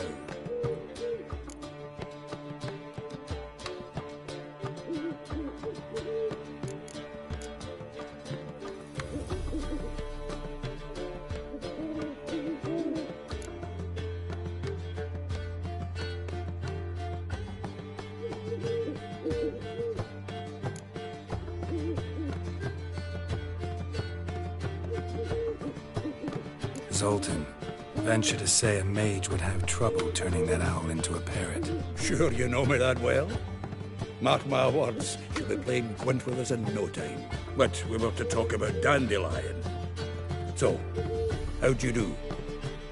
C: Zoltan, venture to say a mage would have trouble turning that owl into a parrot.
E: Sure you know me that well? Mark my words, she'll be playing quint with us in no time. But we were to talk about Dandelion. So, how'd you do?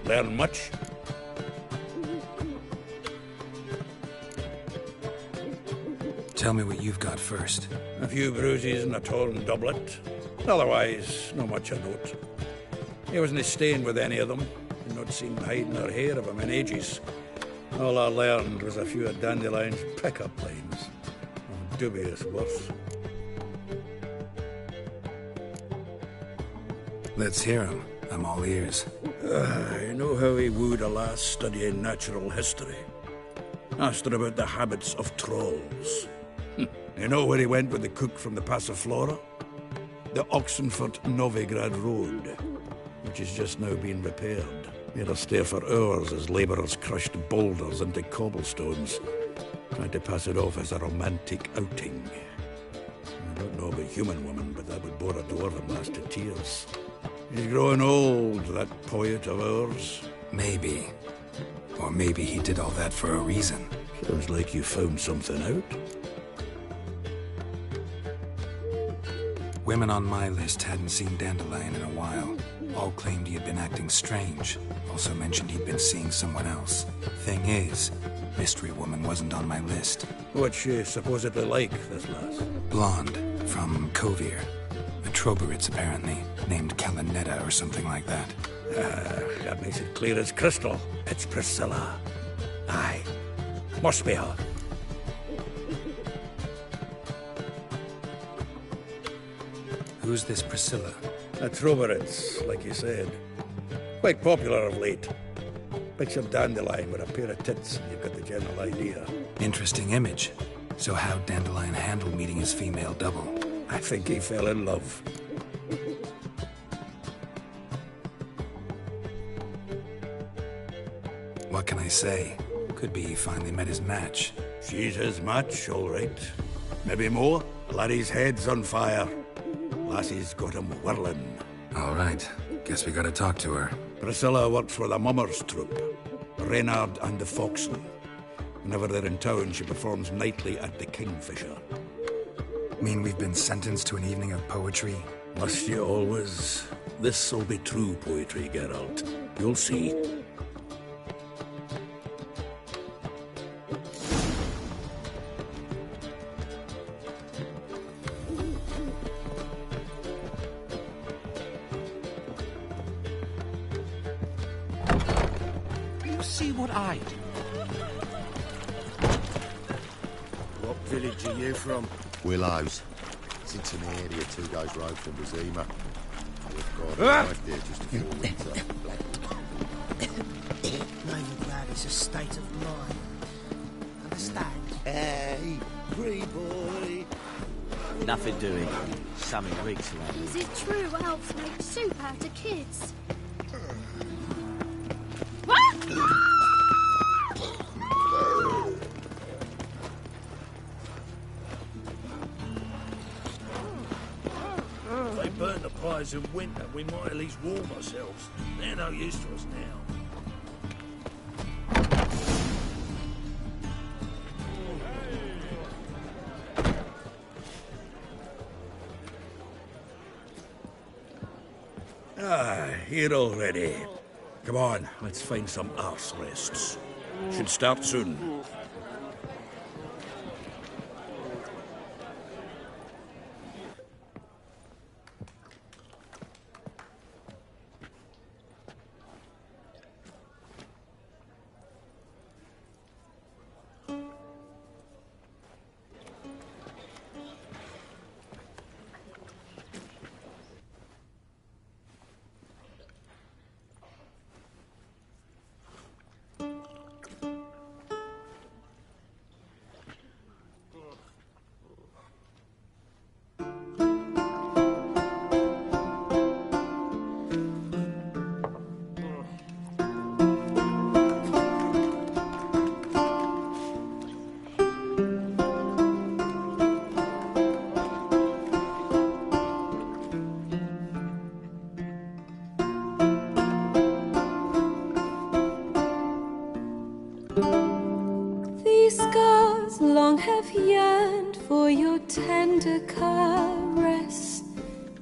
E: Learn much?
C: Tell me what you've got first.
E: A few bruises and a torn doublet. Otherwise, not much of note. He wasn't staying with any of them. I'd not seen hiding or hair of him in ages. All I learned was a few of Dandelion's pick-up lines. Of dubious worth.
C: Let's hear him. I'm all ears.
E: You know how he wooed a lass studying natural history? Asked her about the habits of trolls. You know where he went with the cook from the Passiflora? The Oxenfurt-Novigrad Road, which is just now being repaired. Made her stay for hours as labourers crushed boulders into cobblestones, trying to pass it off as a romantic outing. I don't know about human women, but that would bore a dwarven lass to tears. He's growing old, that poet of ours.
C: Maybe. Or maybe he did all that for a reason.
E: Sounds like you found something out.
C: Women on my list hadn't seen Dandelion in a while. All claimed he had been acting strange. Also mentioned he'd been seeing someone else. Thing is, Mystery Woman wasn't on my list.
E: What's she supposedly like, this lass?
C: Blonde, from Kovir. A Troberitz, apparently. Named Kalanetta or something like that.
E: That makes it clear as crystal. It's Priscilla. Aye. Must be her.
C: Who's this Priscilla?
E: A Troberitz, like you said. Quite popular of late. Picture Dandelion with a pair of tits, and you've got the general idea.
C: Interesting image. So how'd Dandelion handle meeting his female double?
E: I think he fell in love.
C: What can I say? Could be he finally met his match.
E: She's his match, all right. Maybe more. Laddie's head's on fire. Lassie's got him whirling.
C: All right. Guess we gotta talk to her.
E: Priscilla works for the Mummers troupe. Reynard and the Foxen. Whenever they're in town, she performs nightly at the Kingfisher.
C: Mean we've been sentenced to an evening of poetry?
E: Must you always? This'll be true poetry, Geralt. You'll see.
K: You see what I do?
O: What village are you from?
A: Willows. It's in an area 2 days' road from Razima. We've got life there just before winter.
K: Knowing that is a state of mind. Understand?
G: Hey, free boy.
K: Nothing doing. Something reeks around.
V: Is it true elves make soup out of kids?
E: If they burn the pies in winter, we might at least warm ourselves. They're no use to us now. Here already. Come on, let's find some arse rests. Should start soon.
W: These scars long have yearned for your tender caress,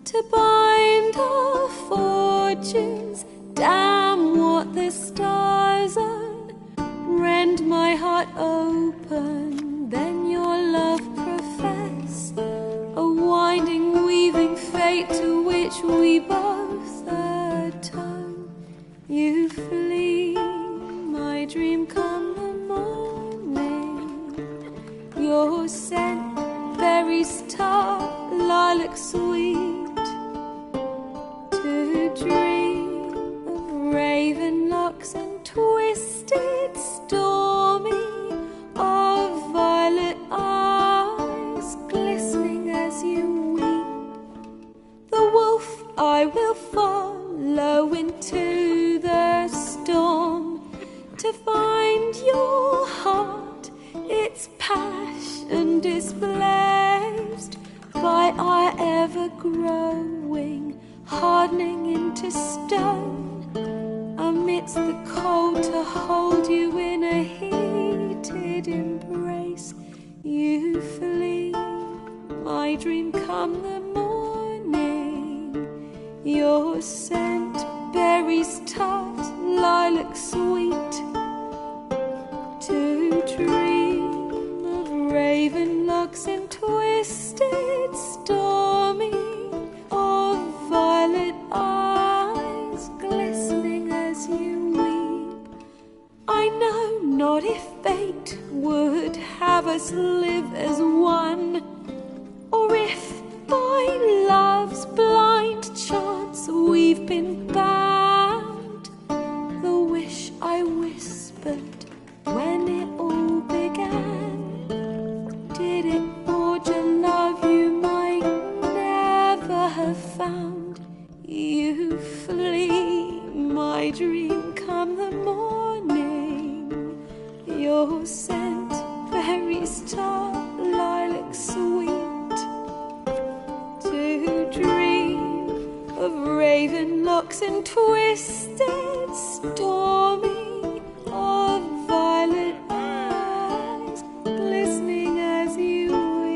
W: to bind our fortunes. Damn what the stars are. Rend my heart open, then your love profess, a winding, weaving fate to which we both atone. You flee, my dream come the morning. Your scent, berries tart, lilac sweet, to dream of raven locks and twisted stormy, of violet eyes glistening as you weep. The wolf I will follow into the storm, to find your heart, its passion displaced by our ever-growing, hardening into stone, amidst the cold to hold you in a heated embrace. You flee, my dream come the morning, your scent, berries tart, lilac sweet, to dream of raven locks and twisted stormy, of violet eyes glistening as you weep. I know not if fate would have us live as one, or if by love's blind chance we've been bound. The wish I whispered when it all began, did it forge a love you might never have found? You flee, my dream come the morning, your scent, berries tart, lilac sweet, twisted, stormy, of violet eyes glistening as you weep.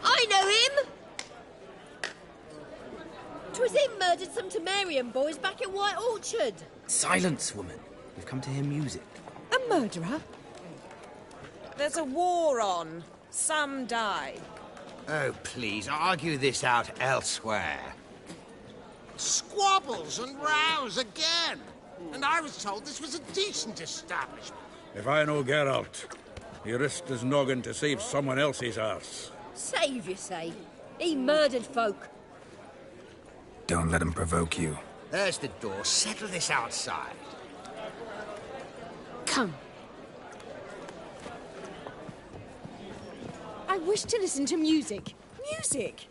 H: I know him! 'Twas him murdered some Temerian boys back in White Orchard.
T: Silence, woman. We've come to hear music.
J: A murderer?
D: There's a war on. Some die.
L: Oh, please, argue this out elsewhere.
P: Squabbles and rows again. And I was told this was a decent establishment.
E: If I know Geralt, he risked his noggin to save someone else's arse.
H: Save, you say? He murdered folk.
C: Don't let him provoke you.
L: There's the door. Settle this outside.
J: Come. I wish to listen to music.
D: Music?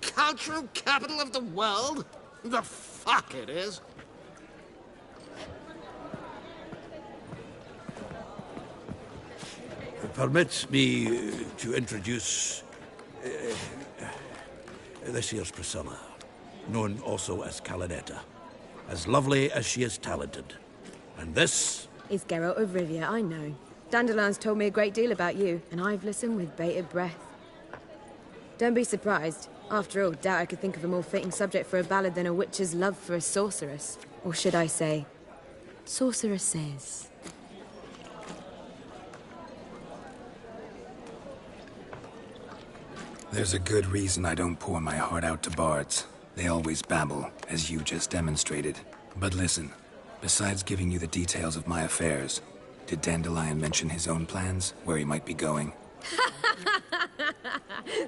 P: Cultural capital of the world? The fuck it is.
E: Permits me to introduce this here's Priscilla, known also as Calinetta, as lovely as she is talented. And this
F: is Geralt of Rivia, I know. Dandelion's told me a great deal about you, and I've listened with bated breath. Don't be surprised. After all, doubt I could think of a more fitting subject for a ballad than a witch's love for a sorceress. Or should I say, sorceresses.
C: There's a good reason I don't pour my heart out to bards. They always babble, as you just demonstrated. But listen, besides giving you the details of my affairs, did Dandelion mention his own plans, where he might be going?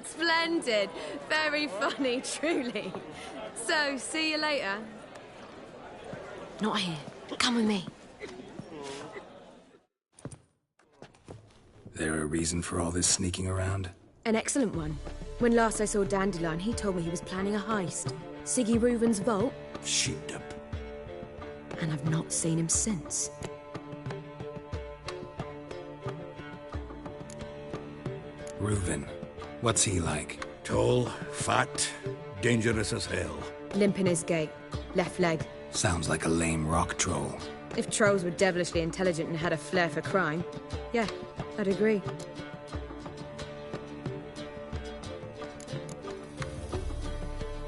F: Splendid. Very funny, truly. So, see you later.
H: Not here. Come with me.
C: There a reason for all this sneaking around?
F: An excellent one. When last I saw Dandelion, he told me he was planning a heist. Siggy Reuven's vault.
E: sheepdip.
F: And I've not seen him since.
C: Reuven, what's he like?
E: Tall, fat, dangerous as hell.
F: Limp in his gait. Left leg.
C: Sounds like a lame rock troll.
F: If trolls were devilishly intelligent and had a flair for crime, yeah, I'd agree.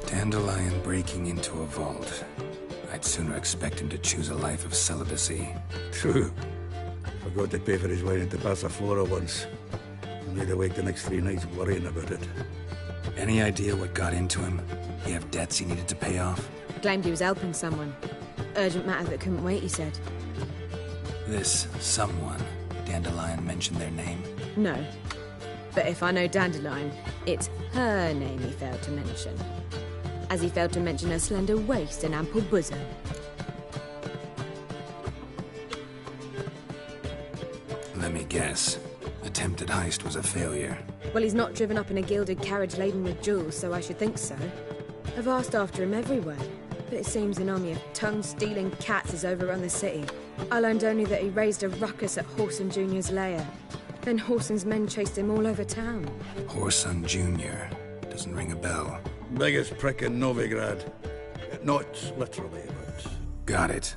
C: Dandelion breaking into a vault. I'd sooner expect him to choose a life of celibacy.
E: True. Forgot to pay for his way into Passaflora once. I made awake the next 3 nights worrying about it.
C: Any idea what got into him? He have debts he needed to pay off?
F: Claimed he was helping someone. Urgent matter that couldn't wait, he said.
C: This someone, Dandelion mentioned their name?
F: No. But if I know Dandelion, it's her name he failed to mention. As he failed to mention her slender waist and ample bosom.
C: Let me guess. Attempted heist was a failure.
F: Well, he's not driven up in a gilded carriage laden with jewels, so I should think so. I've asked after him everywhere, but it seems an army of tongue-stealing cats has overrun the city. I learned only that he raised a ruckus at Whoreson Jr.'s lair. Then Whoreson's men chased him all over town.
C: Whoreson Jr. Doesn't ring a bell.
E: Biggest prick in Novigrad. Not literally, but...
C: Got it.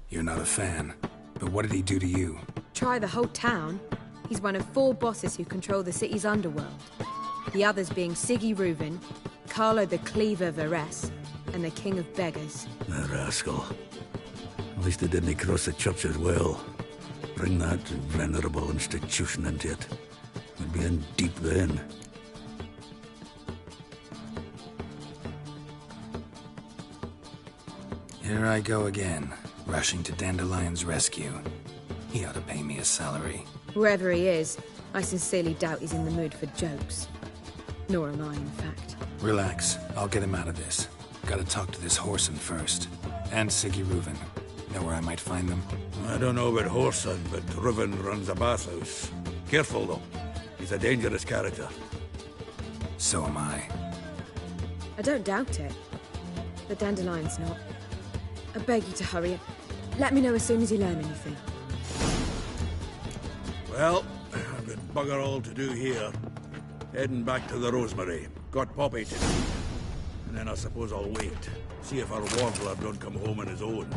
C: You're not a fan. But what did he do to you?
F: Try the whole town. He's one of 4 bosses who control the city's underworld. The others being Siggy Reuven, Carlo the Cleaver Varese, and the King of Beggars.
E: The rascal. At least he didn't cross the church as well. Bring that venerable institution into it. We'd be in deep then.
C: Here I go again, rushing to Dandelion's rescue. He ought to pay me a salary.
F: Wherever he is, I sincerely doubt he's in the mood for jokes. Nor am I, in fact.
C: Relax, I'll get him out of this. Gotta talk to this Whoreson first. And Siggy Reuven. Know where I might find them?
E: I don't know about Whoreson, but Reuven runs a bathhouse. Careful, though. He's a dangerous character.
C: So am I.
F: I don't doubt it. But Dandelion's not. I beg you to hurry. Let me know as soon as you learn anything.
E: Well, I've got bugger all to do here. Heading back to the Rosemary. Got Poppy to do. And then I suppose I'll wait. See if our warbler don't come home on his own.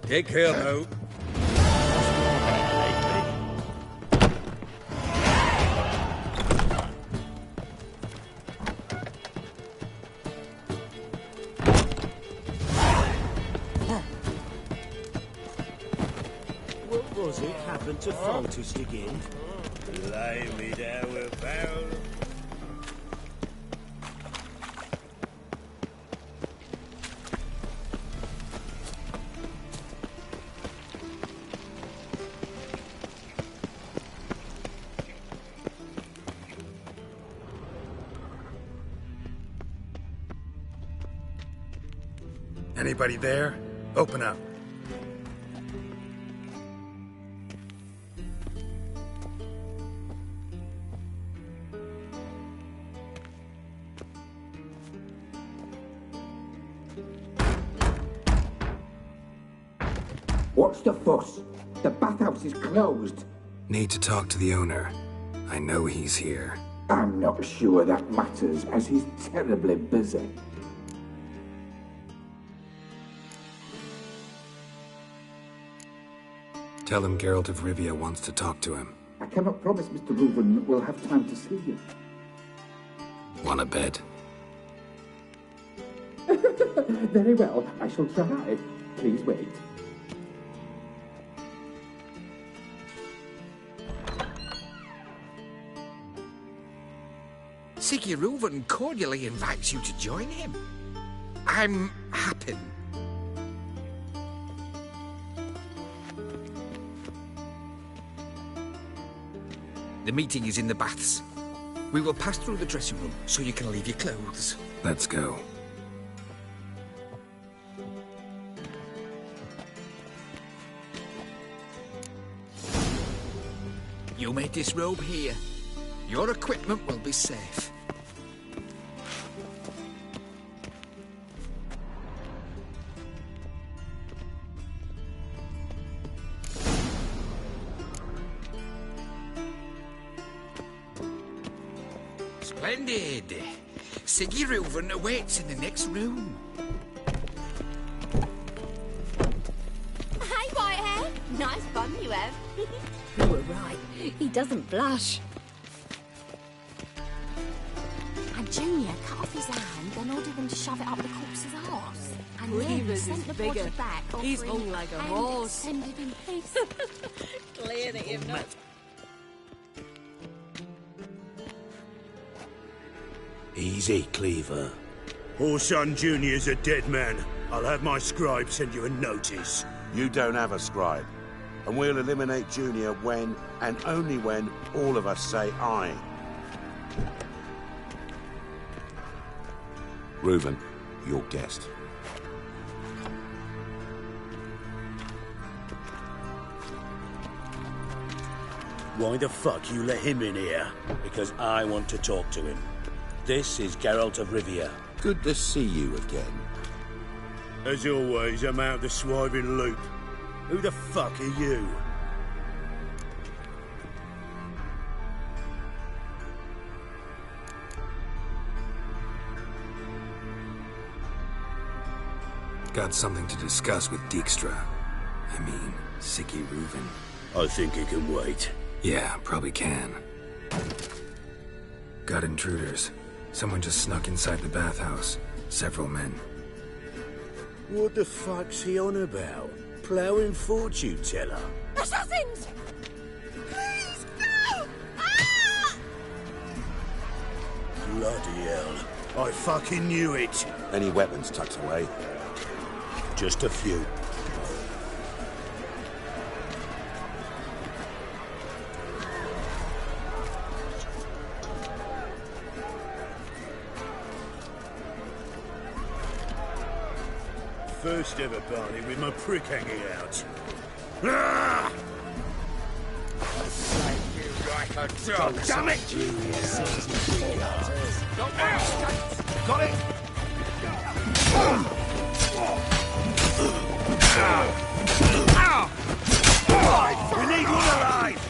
E: Take care now.
U: What was it happened to Foltest again?
M: Lay me down with foul.
C: Anybody there? Open up.
R: What's the fuss? The bathhouse is closed.
C: Need to talk to the owner. I know he's here.
R: I'm not sure that matters, as he's terribly busy.
C: Tell him Geralt of Rivia wants to talk to him.
R: I cannot promise Mr. Reuven will have time to see you.
C: Want a bed?
R: Very well, I shall try. Please wait.
S: Siggy Reuven cordially invites you to join him. I'm happy. The meeting is in the baths. We will pass through the dressing room so you can leave your clothes.
C: Let's go.
S: You may disrobe here. Your equipment will be safe. Splendid. Siggy Reuven awaits in the next room.
V: Hey, Whitehair. Nice bun you have.
J: You were right. He doesn't blush.
I: And Junior cut off his hand, then ordered them to shove it up the corpse's arse. And then
V: Reavers
I: sent
V: is
I: the
V: bigger.
I: body back,
V: He's
I: offering
V: hung like a
I: and
V: horse.
I: extended in peace.
V: Clear that you've not.
U: Easy, Cleaver.
X: Whoreson Jr.'s a dead man. I'll have my scribe send you a notice.
A: You don't have a scribe. And we'll eliminate Junior when, and only when, all of us say aye. Reuven, your guest.
U: Why the fuck you let him in here? Because I want to talk to him. This is Geralt of Rivia.
A: Good to see you again.
X: As always, I'm out the swiving loop. Who the fuck are you?
C: Got something to discuss with Dijkstra. I mean, Siggy Reuven.
U: I think he can wait.
C: Yeah, probably can. Got intruders. Someone just snuck inside the bathhouse. Several men.
U: What the fuck's he on about? Ploughing fortune teller?
V: Assassins! Please, no! Ah!
X: Bloody hell. I fucking knew it.
A: Any weapons tucked away?
U: Just a few.
X: First ever party with my prick hanging out. Ah!
S: God damn it! Got it!
X: We need one alive!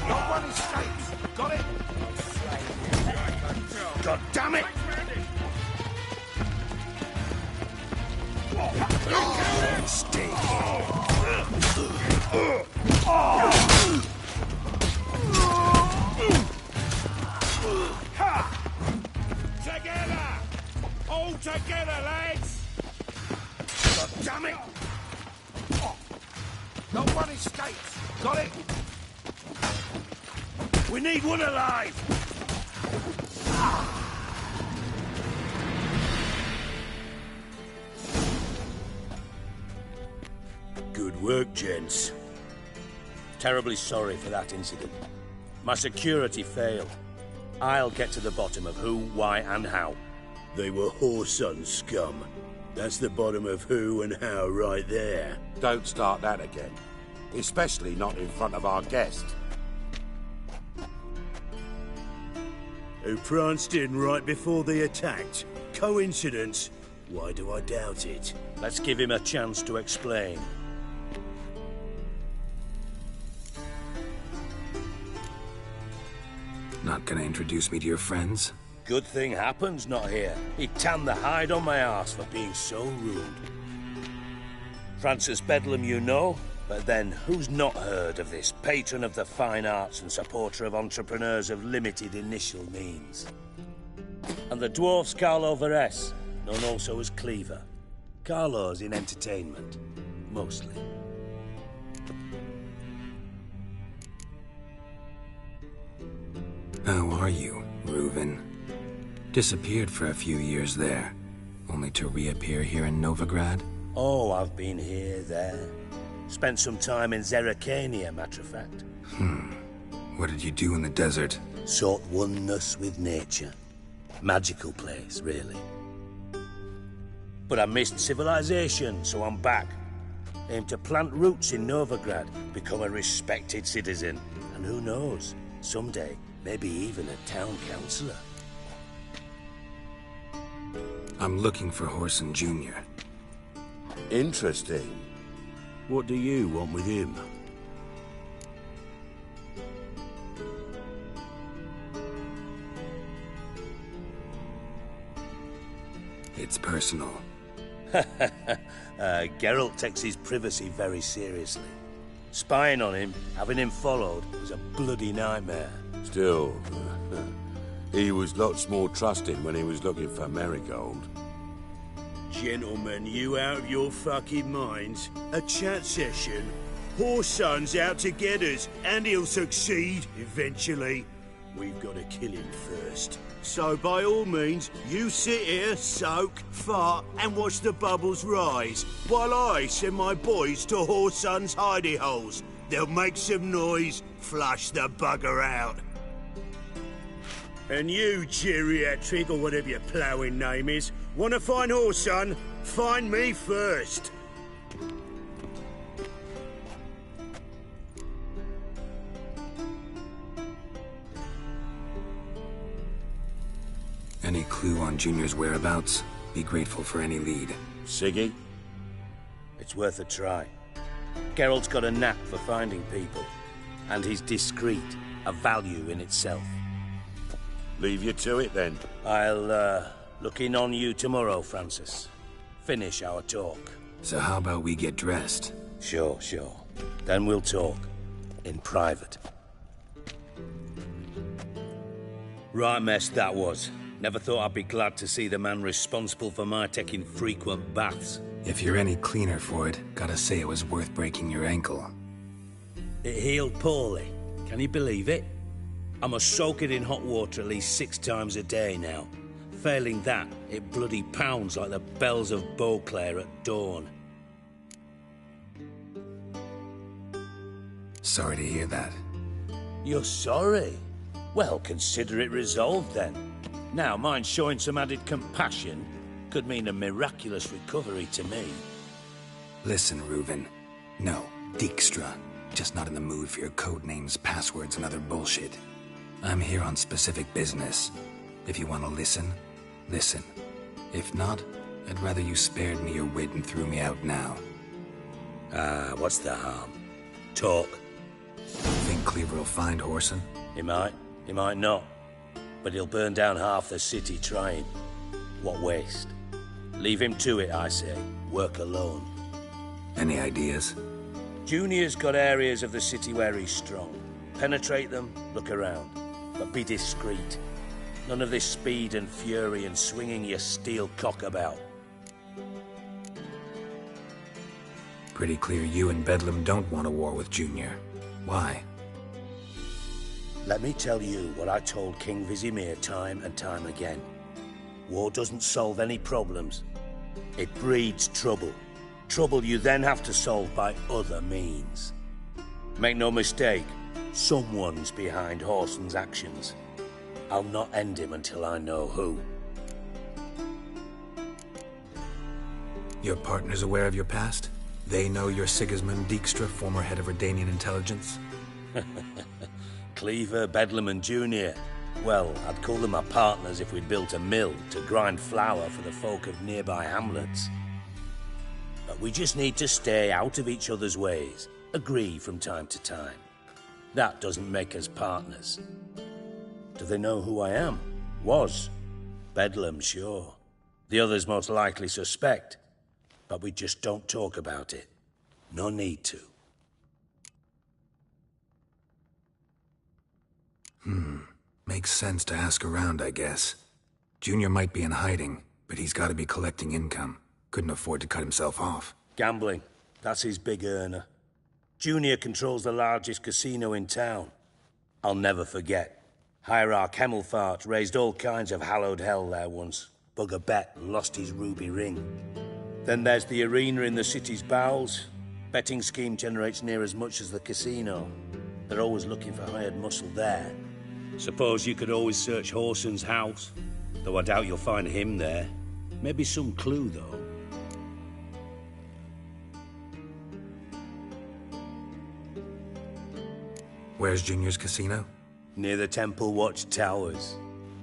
S: Not one escapes! Got it!
X: God damn it!
S: Stay
X: Together! All together, lads!
S: God damn it! Not one escapes! Got it!
X: We need one alive! Good work, gents.
U: Terribly sorry for that incident. My security failed. I'll get to the bottom of who, why, and how.
X: They were Whoreson scum. That's the bottom of who and how right there.
B: Don't start that again. Especially not in front of our guest.
X: Who pranced in right before they attacked. Coincidence? Why do I doubt it?
U: Let's give him a chance to explain.
C: Not gonna introduce me to your friends?
U: Good thing Happen's not here. He tanned the hide on my arse for being so rude. Francis Bedlam you know, but then who's not heard of this patron of the fine arts and supporter of entrepreneurs of limited initial means? And the dwarf's Carlo Veres, known also as Cleaver. Carlo's in entertainment, mostly.
C: How are you, Reuven? Disappeared for a few years there, only to reappear here in Novigrad?
U: Oh, I've been here, there. Spent some time in Zerrikania, matter of fact.
C: What did you do in the desert?
U: Sought oneness with nature. Magical place, really. But I missed civilization, so I'm back. Aim to plant roots in Novigrad, become a respected citizen, and who knows, someday, maybe even a town councillor.
C: I'm looking for Whoreson Jr.
B: Interesting.
X: What do you want with him?
C: It's personal.
U: Geralt takes his privacy very seriously. Spying on him, having him followed, was a bloody nightmare.
B: Still, he was lots more trusting when he was looking for Marigold.
X: Gentlemen, you out of your fucking minds? A chat session? Whoreson's out to get us, and he'll succeed, eventually. We've got to kill him first. So by all means, you sit here, soak, fart, and watch the bubbles rise, while I send my boys to Whoreson's hidey holes. They'll make some noise, flush the bugger out. And you, geriatric, or whatever your ploughing name is, want to find Whoreson? Find me first.
C: Any clue on Junior's whereabouts? Be grateful for any lead.
B: Siggy?
U: It's worth a try. Geralt's got a knack for finding people. And he's discreet, a value in itself.
B: Leave you to it, then.
U: I'll, look in on you tomorrow, Francis. Finish our talk.
C: So how about we get dressed?
U: Sure. Then we'll talk. In private. Right mess that was. Never thought I'd be glad to see the man responsible for my taking frequent baths.
C: If you're any cleaner for it, gotta say it was worth breaking your ankle.
U: It healed poorly. Can you believe it? I must soak it in hot water at least 6 times a day now. Failing that, it bloody pounds like the bells of Beauclair at dawn.
C: Sorry to hear that.
U: You're sorry? Well, consider it resolved then. Now, mind showing some added compassion could mean a miraculous recovery to me.
C: Listen, Reuven. No, Dijkstra. Just not in the mood for your code names, passwords, and other bullshit. I'm here on specific business. If you want to listen, listen. If not, I'd rather you spared me your wit and threw me out now.
U: What's the harm? Talk.
C: Think Cleaver will find Whoreson?
U: He might not. But he'll burn down half the city trying. What waste. Leave him to it, I say. Work alone.
C: Any ideas?
U: Junior's got areas of the city where he's strong. Penetrate them, look around. But be discreet. None of this speed and fury and swinging your steel cock about.
C: Pretty clear you and Bedlam don't want a war with Junior. Why?
U: Let me tell you what I told King Vizimir time and time again. War doesn't solve any problems. It breeds trouble. Trouble you then have to solve by other means. Make no mistake, someone's behind Whoreson's actions. I'll not end him until I know who.
C: Your partner's aware of your past? They know you're Sigismund Dijkstra, former head of Redanian intelligence?
U: Cleaver, Bedlam and Junior. Well, I'd call them my partners if we'd built a mill to grind flour for the folk of nearby hamlets. But we just need to stay out of each other's ways, agree from time to time. That doesn't make us partners. Do they know who I am? Was. Bedlam, sure. The others most likely suspect. But we just don't talk about it. No need to.
C: Makes sense to ask around, I guess. Junior might be in hiding, but he's got to be collecting income. Couldn't afford to cut himself off.
U: Gambling. That's his big earner. Junior controls the largest casino in town. I'll never forget. Hierarch Hemmelfart raised all kinds of hallowed hell there once. Bug a bet and lost his ruby ring. Then there's the arena in the city's bowels. Betting scheme generates near as much as the casino. They're always looking for hired muscle there. Suppose you could always search Whoreson's house, though I doubt you'll find him there. Maybe some clue, though.
C: Where's Junior's casino?
U: Near the Temple Watch Towers.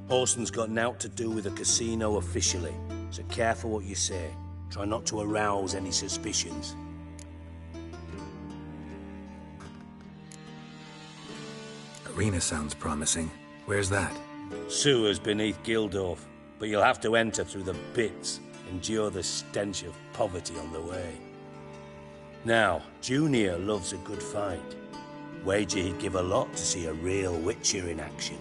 U: Whoreson's got nought to do with the casino officially, so careful what you say. Try not to arouse any suspicions.
C: Arena sounds promising. Where's that?
U: Sewers beneath Gildorf, but you'll have to enter through the pits, endure the stench of poverty on the way. Now, Junior loves a good fight. Wager he'd give a lot to see a real Witcher in action.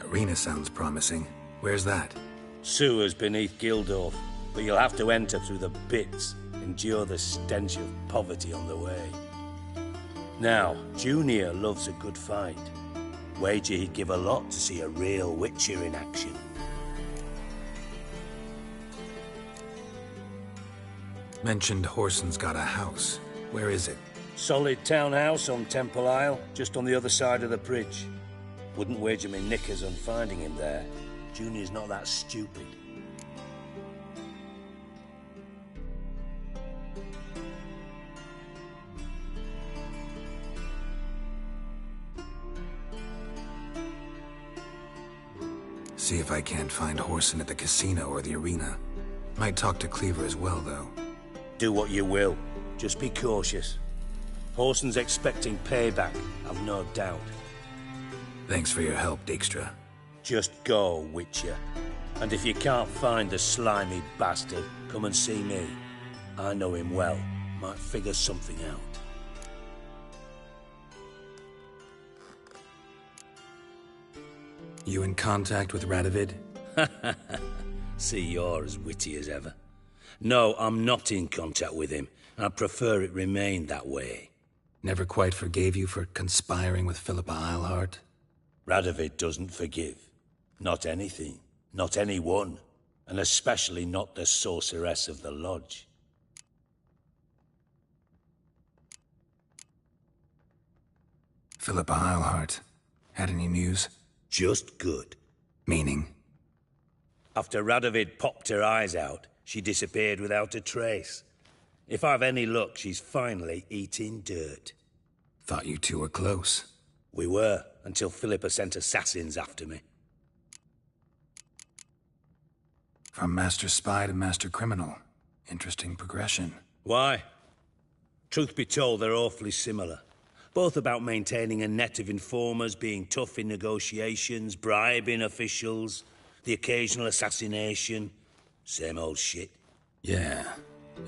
C: Arena sounds promising. Where's that?
U: Sewers beneath Gildorf, but you'll have to enter through the pits, endure the stench of poverty on the way. Now, Junior loves a good fight. Wager he'd give a lot to see a real Witcher in action.
C: Mentioned Whoreson's got a house. Where is it?
U: Solid townhouse on Temple Isle, just on the other side of the bridge. Wouldn't wager me knickers on finding him there. Junior's not that stupid.
C: See if I can't find Whoreson at the casino or the arena. Might talk to Cleaver as well, though.
U: Do what you will. Just be cautious. Whoreson's expecting payback, I've no doubt.
C: Thanks for your help, Dijkstra.
U: Just go, Witcher. And if you can't find the slimy bastard, come and see me. I know him well. Might figure something out.
C: You in contact with Radovid?
U: See, you're as witty as ever. No, I'm not in contact with him. I prefer it remain that way.
C: Never quite forgave you for conspiring with Philippa Eilhart?
U: Radovid doesn't forgive. Not anything. Not anyone. And especially not the sorceress of the Lodge.
C: Philippa Eilhart. Had any news?
U: Just good.
C: Meaning?
U: After Radovid popped her eyes out, she disappeared without a trace. If I've any luck, she's finally eating dirt.
C: Thought you two were close.
U: We were, until Philippa sent assassins after me.
C: From master spy to master criminal. Interesting progression.
U: Why? Truth be told, they're awfully similar. Both about maintaining a net of informers, being tough in negotiations, bribing officials, the occasional assassination. Same old shit.
C: Yeah,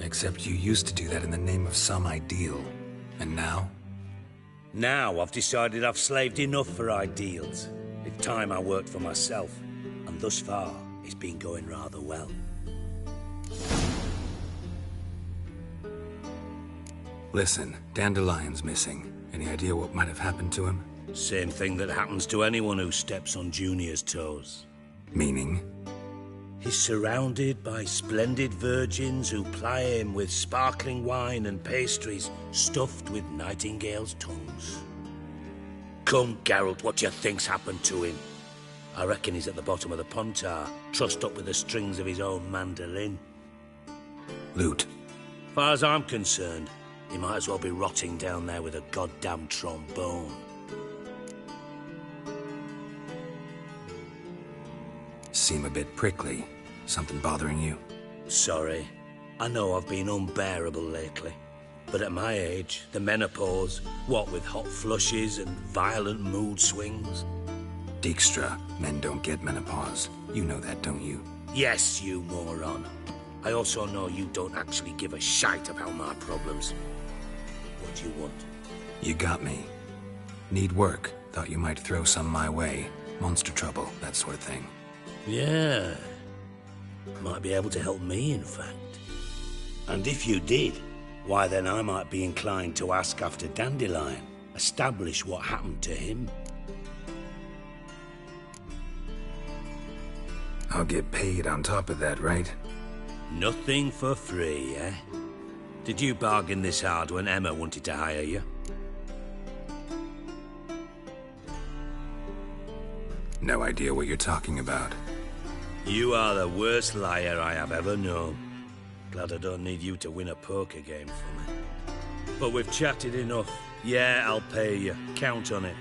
C: except you used to do that in the name of some ideal. And now?
U: Now I've decided I've slaved enough for ideals. It's time I worked for myself. And thus far, it's been going rather well.
C: Listen, Dandelion's missing. Any idea what might have happened to him?
U: Same thing that happens to anyone who steps on Junior's toes.
C: Meaning?
U: He's surrounded by splendid virgins who ply him with sparkling wine and pastries stuffed with nightingales' tongues. Come, Geralt, what do you think's happened to him? I reckon he's at the bottom of the Pontar, trussed up with the strings of his own mandolin.
C: Loot.
U: Far as I'm concerned, he might as well be rotting down there with a goddamn trombone.
C: Seem a bit prickly. Something bothering you?
U: Sorry. I know I've been unbearable lately. But at my age, the menopause, what with hot flushes and violent mood swings.
C: Dijkstra, men don't get menopause. You know that, don't you?
U: Yes, you moron. I also know you don't actually give a shite about my problems. What do you want?
C: You got me. Need work. Thought you might throw some my way. Monster trouble, that sort of thing.
U: Yeah. Might be able to help me, in fact. And if you did, why then I might be inclined to ask after Dandelion. Establish what happened to him.
C: I'll get paid on top of that, right?
U: Nothing for free, eh? Did you bargain this hard when Emma wanted to hire you?
C: No idea what you're talking about.
U: You are the worst liar I have ever known. Glad I don't need you to win a poker game for me. But we've chatted enough. Yeah, I'll pay you. Count on it.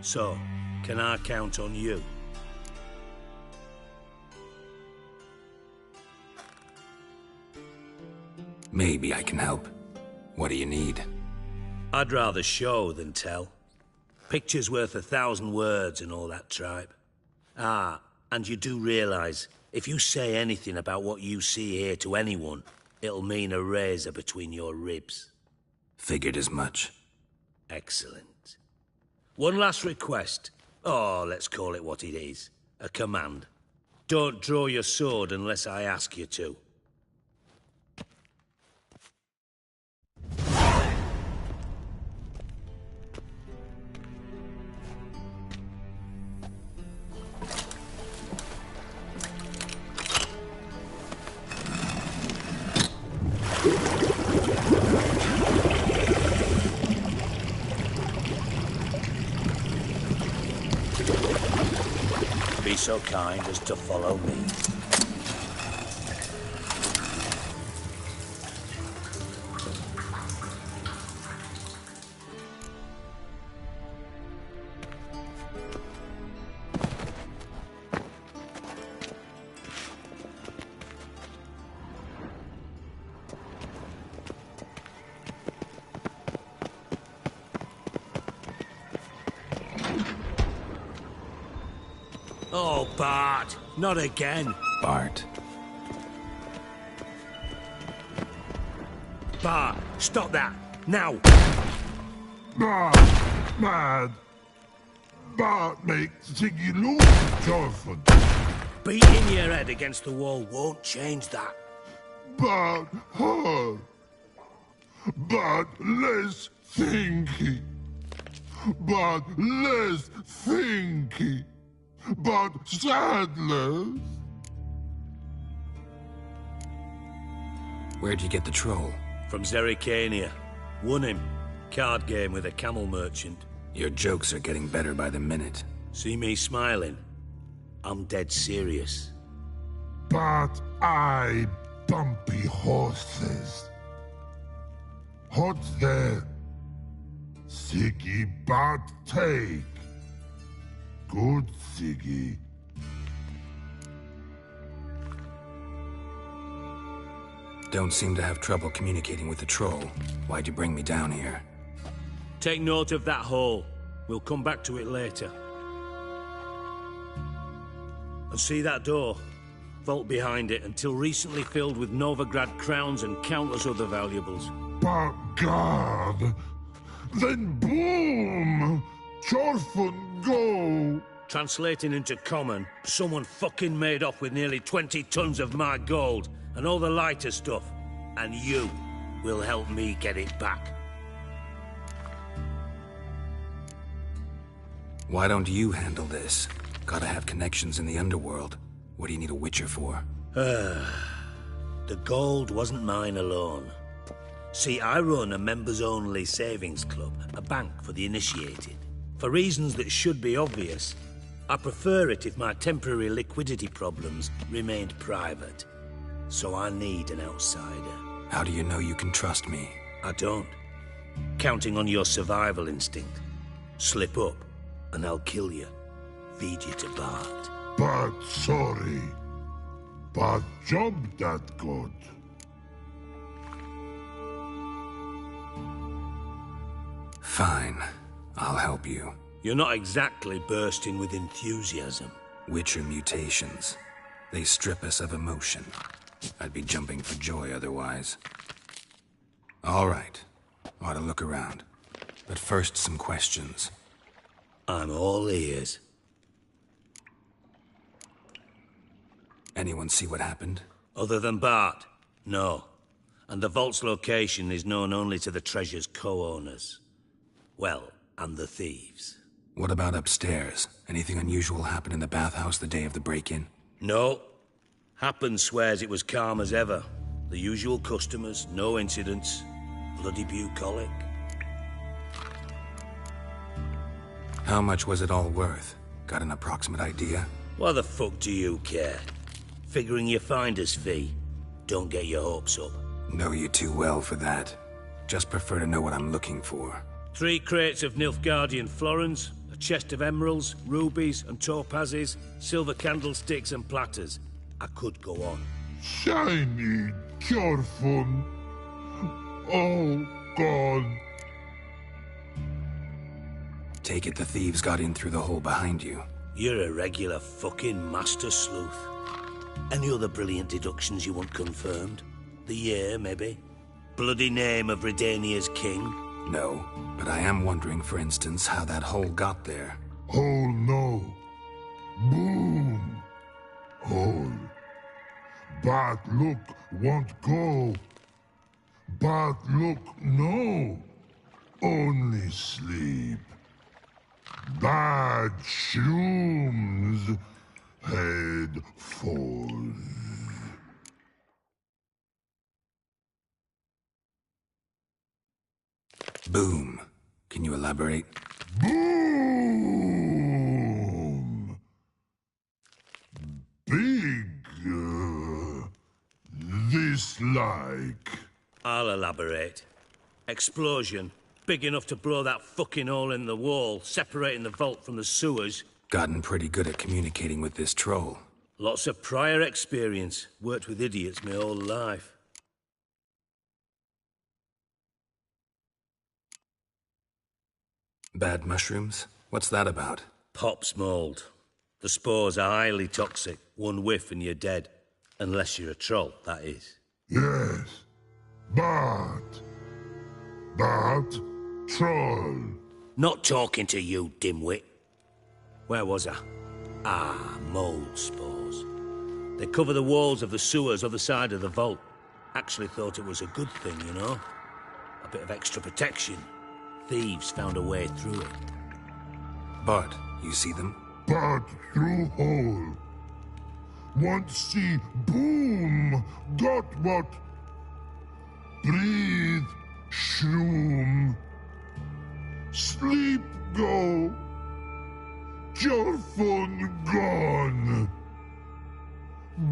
U: So, can I count on you?
C: Maybe I can help. What do you need?
U: I'd rather show than tell. Picture's worth 1,000 words and all that tripe. Ah, and you do realize, if you say anything about what you see here to anyone, it'll mean a razor between your ribs.
C: Figured as much.
U: Excellent. One last request. Oh, let's call it what it is. A command. Don't draw your sword unless I ask you to. Be so kind as to follow me. Oh, Bart! Not again!
C: Bart.
U: Bart, stop that! Now!
G: Bart, mad. Bart makes Ziggy lose Jonathan.
U: Beating your head against the wall won't change that.
G: but hard. But less thinky. But less thinky. But sadless.
C: Where'd you get the troll?
U: From Zerrikania. Won him. Card game with a camel merchant.
C: Your jokes are getting better by the minute.
U: See me smiling? I'm dead serious.
G: But I bumpy horses. Hot there. Siggy but take. Good Siggy.
C: Don't seem to have trouble communicating with the troll. Why'd you bring me down here?
U: Take note of that hole. We'll come back to it later. And see that door? Vault behind it, until recently filled with Novigrad crowns and countless other valuables.
G: But God, then boom! Chorfun go!
U: Translating into common, someone fucking made off with nearly 20 tons of my gold, and all the lighter stuff. And you will help me get it back.
C: Why don't you handle this? Gotta have connections in the underworld. What do you need a Witcher for?
U: The gold wasn't mine alone. See, I run a members-only savings club, a bank for the initiated. For reasons that should be obvious, I prefer it if my temporary liquidity problems remained private. So I need an outsider.
C: How do you know you can trust me?
U: I don't. Counting on your survival instinct. Slip up, and I'll kill you. Feed you to Bart.
G: But sorry. But job that good.
C: Fine. I'll help you.
U: You're not exactly bursting with enthusiasm.
C: Witcher mutations. They strip us of emotion. I'd be jumping for joy otherwise. All right. Ought to look around. But first, some questions.
U: I'm all ears.
C: Anyone see what happened?
U: Other than Bart? No. And the vault's location is known only to the treasure's co-owners. Well, and the thieves.
C: What about upstairs? Anything unusual happen in the bathhouse the day of the break-in?
U: No. Happen swears it was calm as ever. The usual customers, no incidents. Bloody bucolic.
C: How much was it all worth? Got an approximate idea?
U: Why the fuck do you care? Figuring your finder's fee. Don't get your hopes up.
C: Know you too well for that. Just prefer to know what I'm looking for.
U: 3 crates of Nilfgaardian florins, a chest of emeralds, rubies and topazes, silver candlesticks and platters. I could go on.
G: Shiny Chorfun. Oh, God.
C: Take it the thieves got in through the hole behind you.
U: You're a regular fucking master sleuth. Any other brilliant deductions you want confirmed? The year, maybe? Bloody name of Redania's king?
C: No, but I am wondering, for instance, how that hole got there.
G: Hole no. Boom. Hole. But look won't go. But look no. Only sleep. Bad shrooms. Head falls.
C: Boom. Can you elaborate?
G: Boom! Big. This like.
U: I'll elaborate. Explosion. Big enough to blow that fucking hole in the wall, separating the vault from the sewers.
C: Gotten pretty good at communicating with this troll.
U: Lots of prior experience. Worked with idiots my whole life.
C: Bad mushrooms? What's that about?
U: Pop's mold. The spores are highly toxic. One whiff and you're dead. Unless you're a troll, that is.
G: Yes. But troll.
U: Not talking to you, dimwit. Where was I? Ah, mold spores. They cover the walls of the sewers other side of the vault. Actually thought it was a good thing, you know? A bit of extra protection. Thieves found a way through it.
C: Bart, you see them?
G: Part through hole. Want see boom. Got what? Breathe. Shroom. Sleep go. Your fun gone.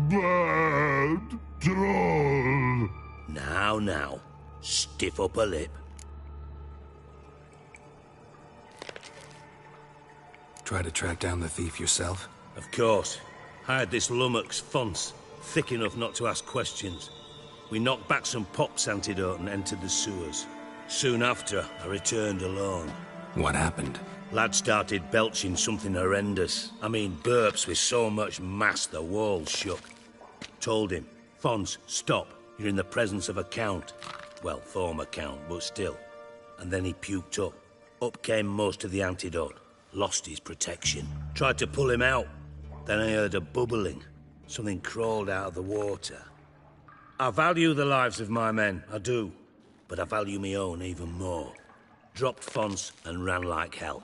G: Bad troll.
U: Now. Stiff upper lip.
C: Try to track down the thief yourself?
U: Of course. Hired this lummox, Fons, thick enough not to ask questions. We knocked back some Pop's antidote and entered the sewers. Soon after, I returned alone.
C: What happened?
U: Lad started belching something horrendous. I mean, burps with so much mass the walls shook. Told him, Fons, stop. You're in the presence of a count. Well, former count, but still. And then he puked up. Up came most of the antidote. Lost his protection. Tried to pull him out. Then I heard a bubbling. Something crawled out of the water. I value the lives of my men, I do. But I value my own even more. Dropped Fons and ran like hell.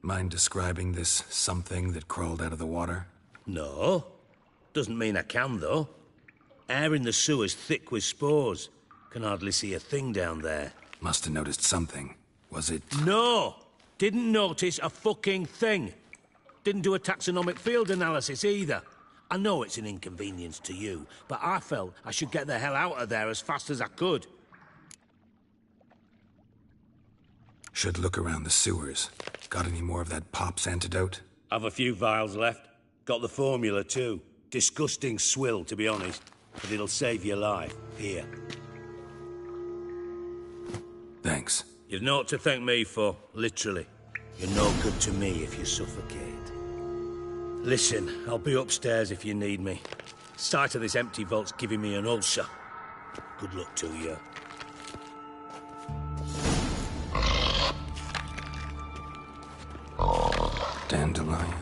C: Mind describing this something that crawled out of the water?
U: No. Doesn't mean I can, though. Air in the sewer's thick with spores. Can hardly see a thing down there.
C: Must have noticed something. Was it...
U: No! Didn't notice a fucking thing. Didn't do a taxonomic field analysis either. I know it's an inconvenience to you, but I felt I should get the hell out of there as fast as I could.
C: Should look around the sewers. Got any more of that Pop's antidote?
U: I've a few vials left. Got the formula too. Disgusting swill, to be honest. But it'll save your life. Here.
C: Thanks.
U: You've naught to thank me for, literally. You're no good to me if you suffocate. Listen, I'll be upstairs if you need me. Sight of this empty vault's giving me an ulcer. Good luck to you.
C: Dandelion.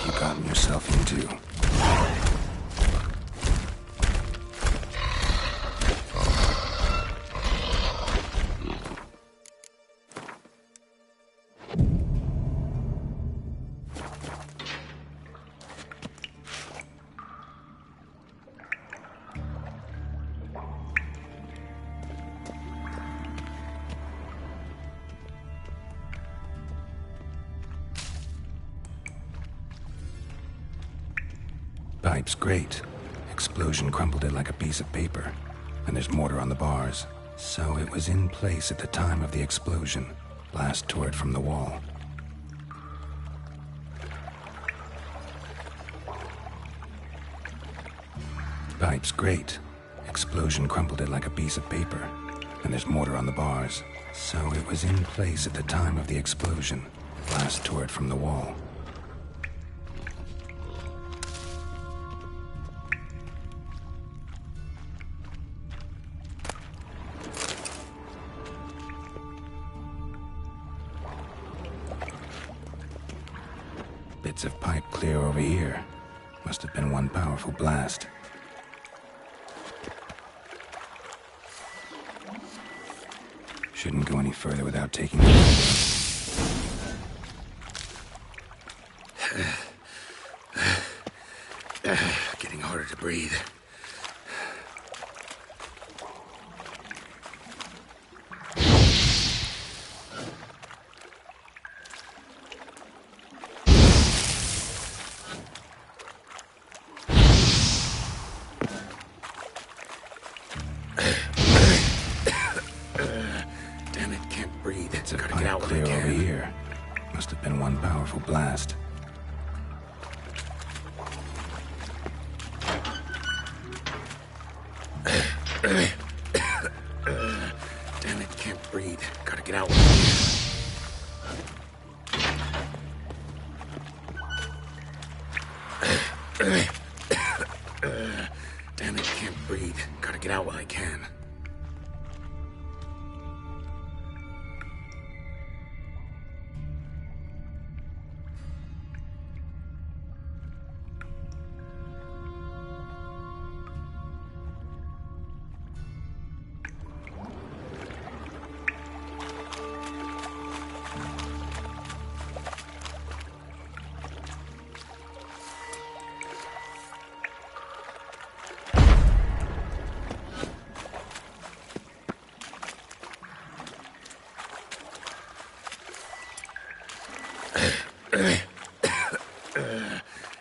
C: You gotten yourself into. Pipe's great. Explosion crumpled it like a piece of paper. And there's mortar on the bars. So it was in place at the time of the explosion. Blast tore it from the wall. Pipe's great. Explosion crumpled it like a piece of paper. And there's mortar on the bars. So it was in place at the time of the explosion. Blast tore it from the wall. Bits of pipe clear over here. Must have been one powerful blast. Shouldn't go any further without taking...
S: Getting harder to breathe.
C: powerful blast.
S: Damn it, can't breathe. Gotta get out. Damn it, can't breathe. Gotta get out while I can.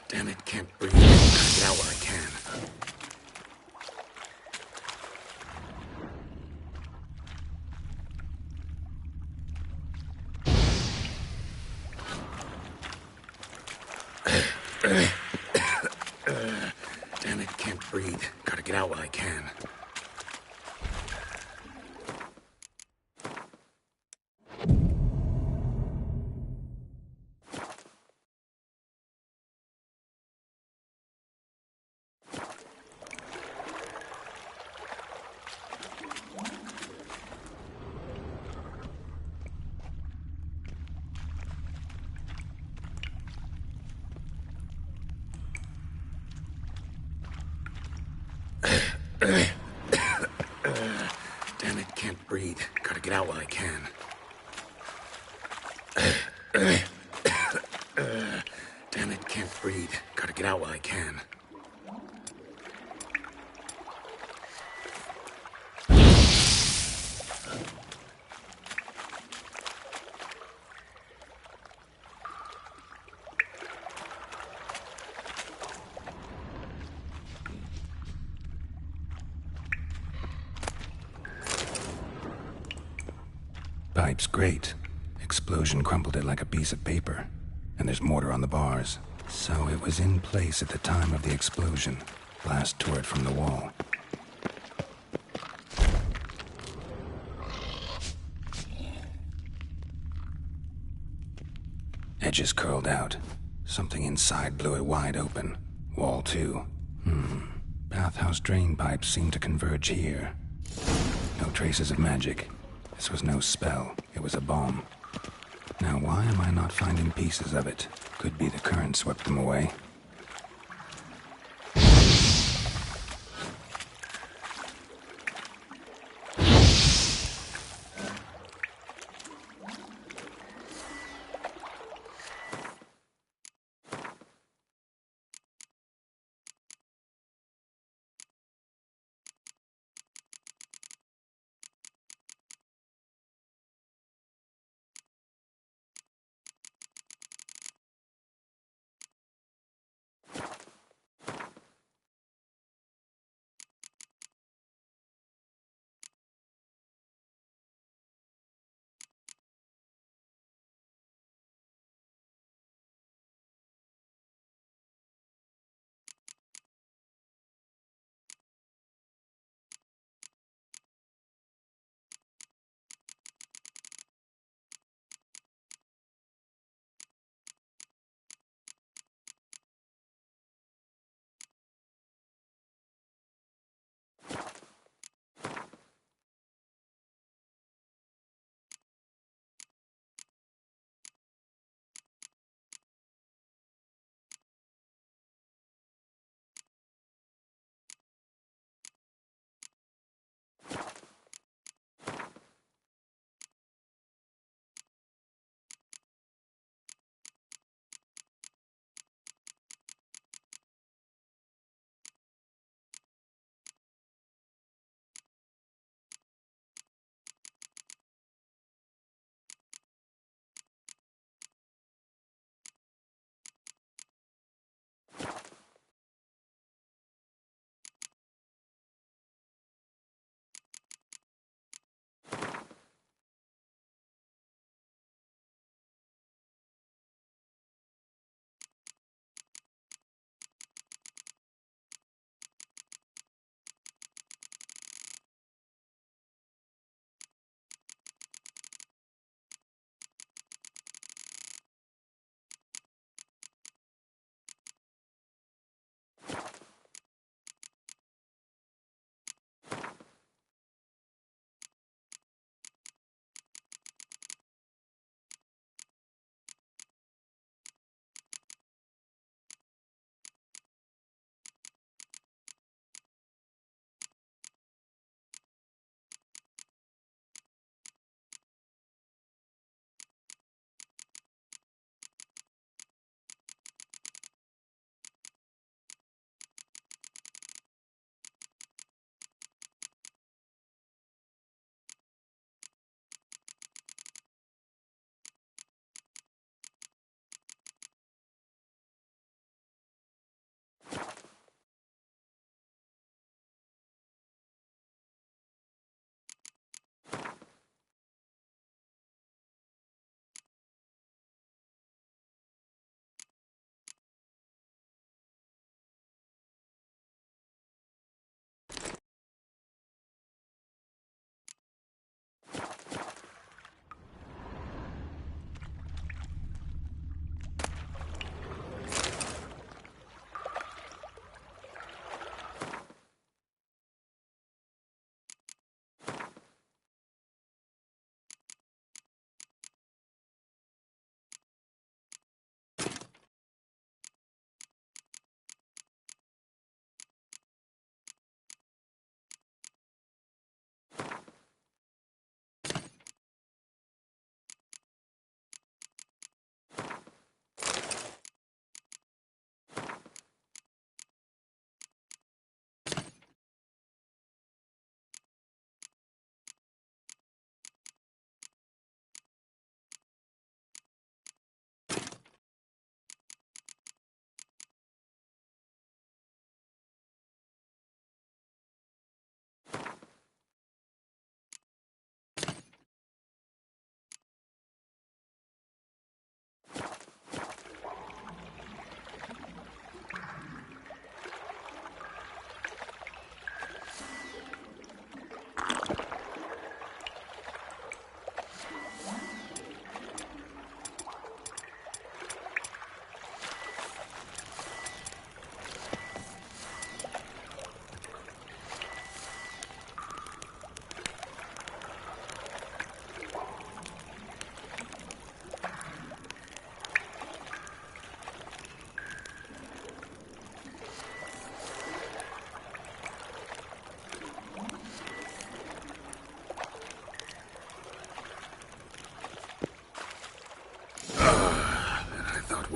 S: Damn it, can't breathe. Gotta get out while I can. Damn it, can't breathe. Gotta get out while I can. Damn it, can't breathe. Gotta get out while I can. Damn it, can't breathe. Gotta get out while I can.
C: Pipe's great. Explosion crumpled it like a piece of paper. And there's mortar on the bars. So it was in place at the time of the explosion. Blast tore it from the wall. Edges curled out. Something inside blew it wide open. Wall too. Bathhouse drain pipes seem to converge here. No traces of magic. This was no spell. It was a bomb. Now why am I not finding pieces of it? Could be the current swept them away.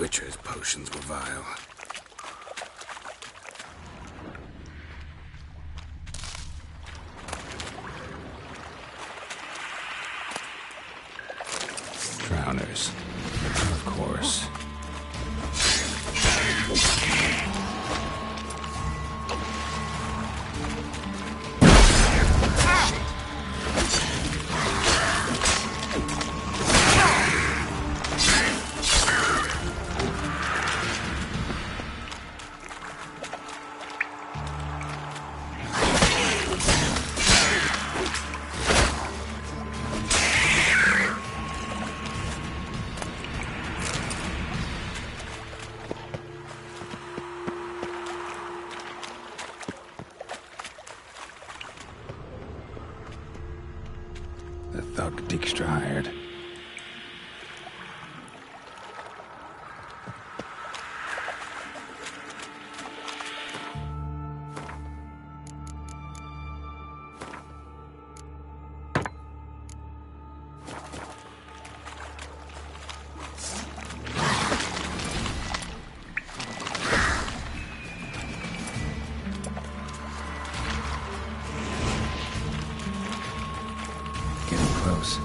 C: Witcher's potions were vile. Drowners. Of course. The thug Dijkstra hired. Getting close.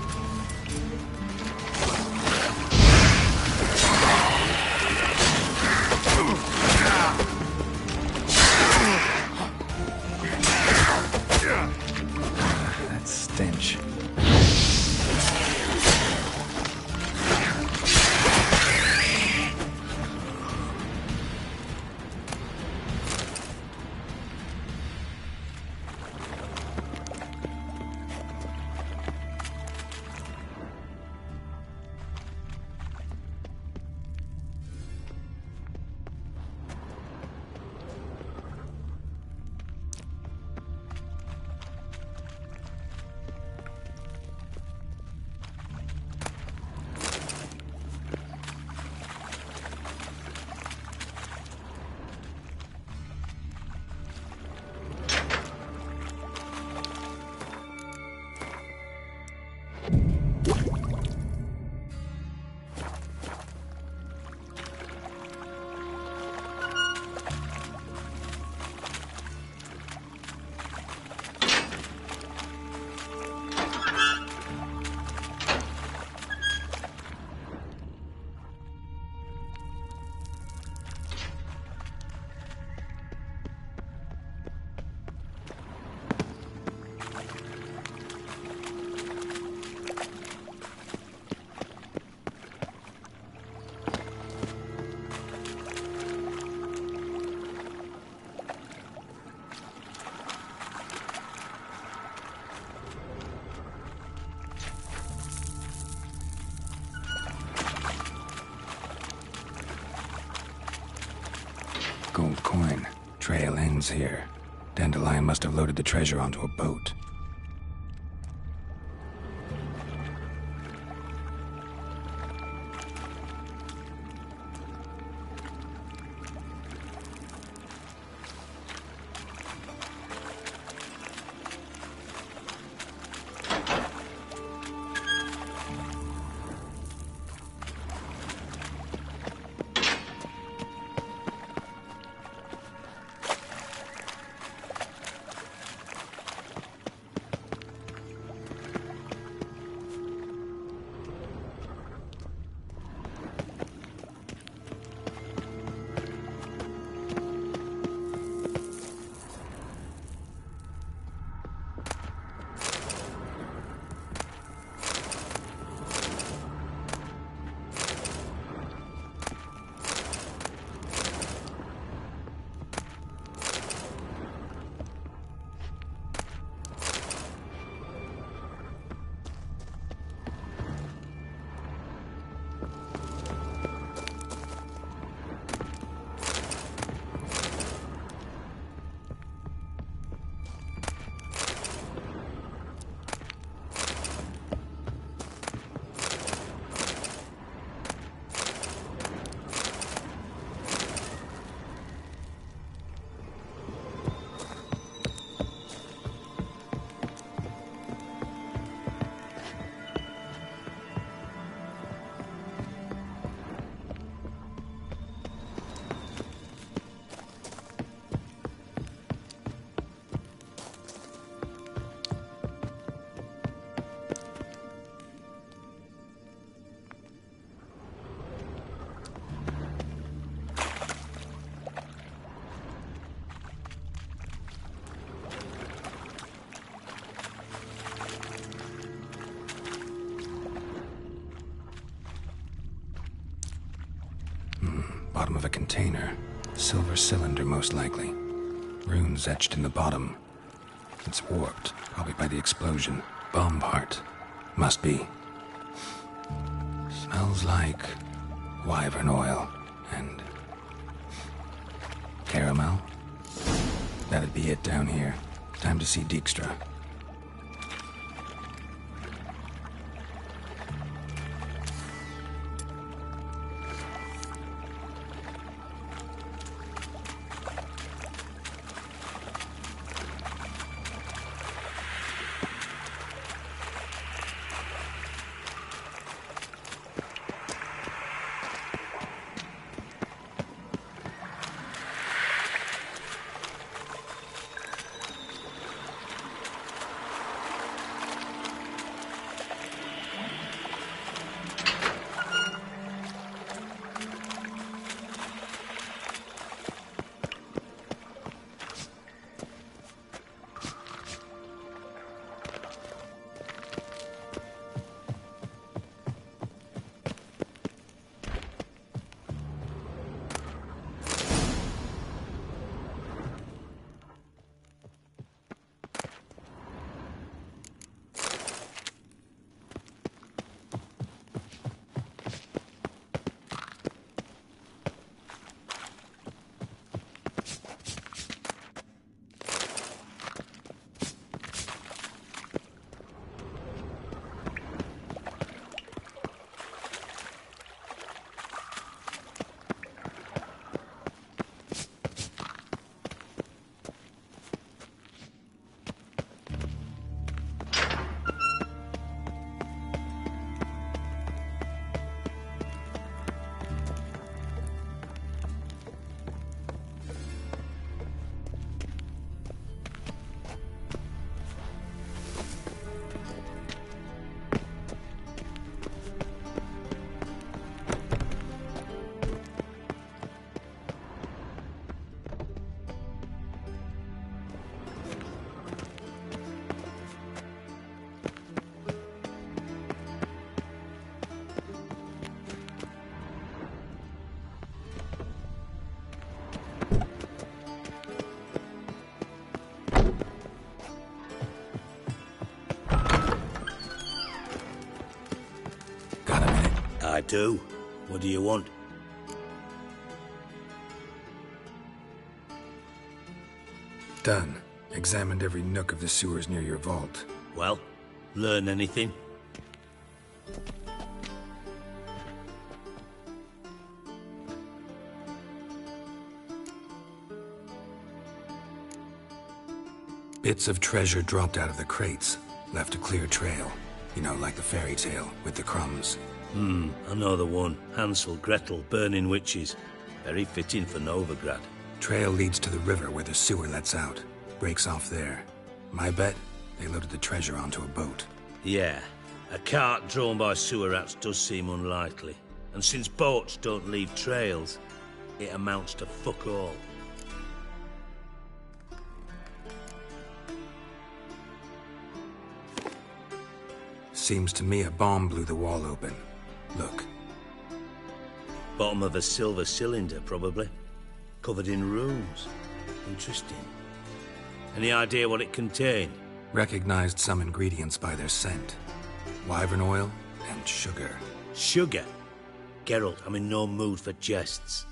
C: That stench. Gold coin. Trail ends here. Dandelion must have loaded the treasure onto a boat. Bottom of a container. Silver cylinder, most likely. Runes etched in the bottom. It's warped, probably by the explosion. Bomb part. Must be. Smells like wyvern oil and caramel. That'd be it down here. Time to see Dijkstra.
U: I do. What do you want?
C: Done. Examined every nook of the sewers near your vault.
U: Well, learn anything?
C: Bits of treasure dropped out of the crates. Left a clear trail. You know, like the fairy tale, with the crumbs.
U: I know the one. Hansel, Gretel, burning witches. Very fitting for Novigrad.
C: Trail leads to the river where the sewer lets out. Breaks off there. My bet, they loaded the treasure onto a boat.
U: Yeah. A cart drawn by sewer rats does seem unlikely. And since boats don't leave trails, it amounts to fuck all.
C: Seems to me a bomb blew the wall open. Look.
U: Bottom of a silver cylinder, probably. Covered in runes. Interesting. Any idea what it contained?
C: Recognized some ingredients by their scent. Wyvern oil and sugar.
U: Sugar? Geralt, I'm in no mood for jests.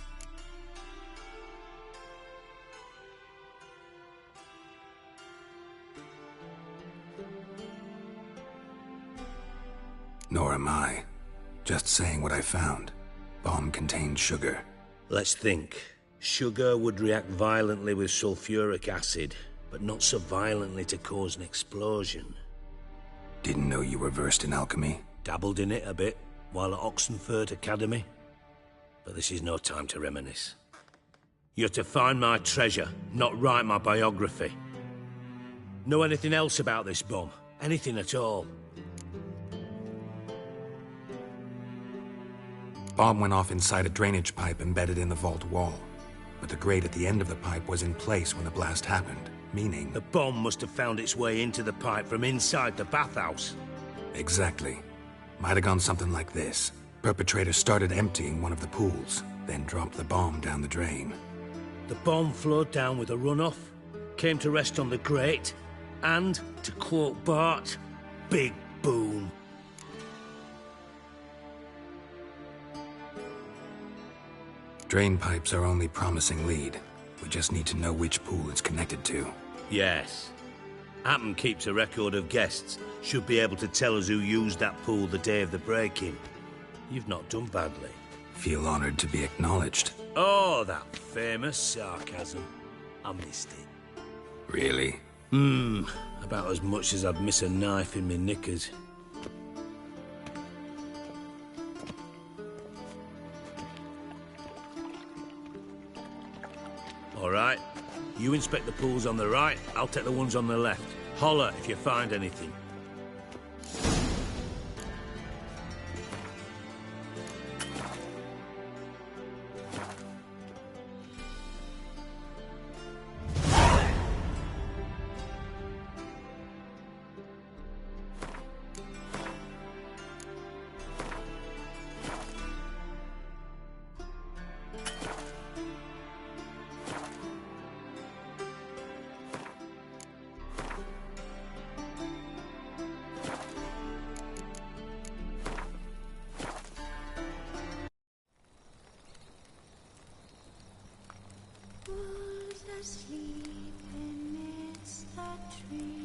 C: Nor am I. Just saying what I found. Bomb contained sugar.
U: Let's think. Sugar would react violently with sulfuric acid, but not so violently to cause an explosion.
C: Didn't know you were versed in alchemy.
U: Dabbled in it a bit, while at Oxenford Academy. But this is no time to reminisce. You're to find my treasure, not write my biography. Know anything else about this bomb? Anything at all?
C: Bomb went off inside a drainage pipe embedded in the vault wall. But the grate at the end of the pipe was in place when the blast happened, meaning...
U: The bomb must have found its way into the pipe from inside the bathhouse.
C: Exactly. Might have gone something like this. Perpetrator started emptying one of the pools. then dropped the bomb down the drain.
U: The bomb flowed down with a runoff, came to rest on the grate, and, to quote Bart, big boom.
C: Drain pipes are only promising lead. We just need to know which pool it's connected to.
U: Yes. Hammond keeps a record of guests. Should be able to tell us who used that pool the day of the break-in. You've not done badly.
C: Feel honored to be acknowledged.
U: Oh, that famous sarcasm. I missed it.
C: Really?
U: About as much as I'd miss a knife in my knickers. All right. You inspect the pools on the right, I'll take the ones on the left. Holler if you find anything.
W: Who's asleep amidst the trees?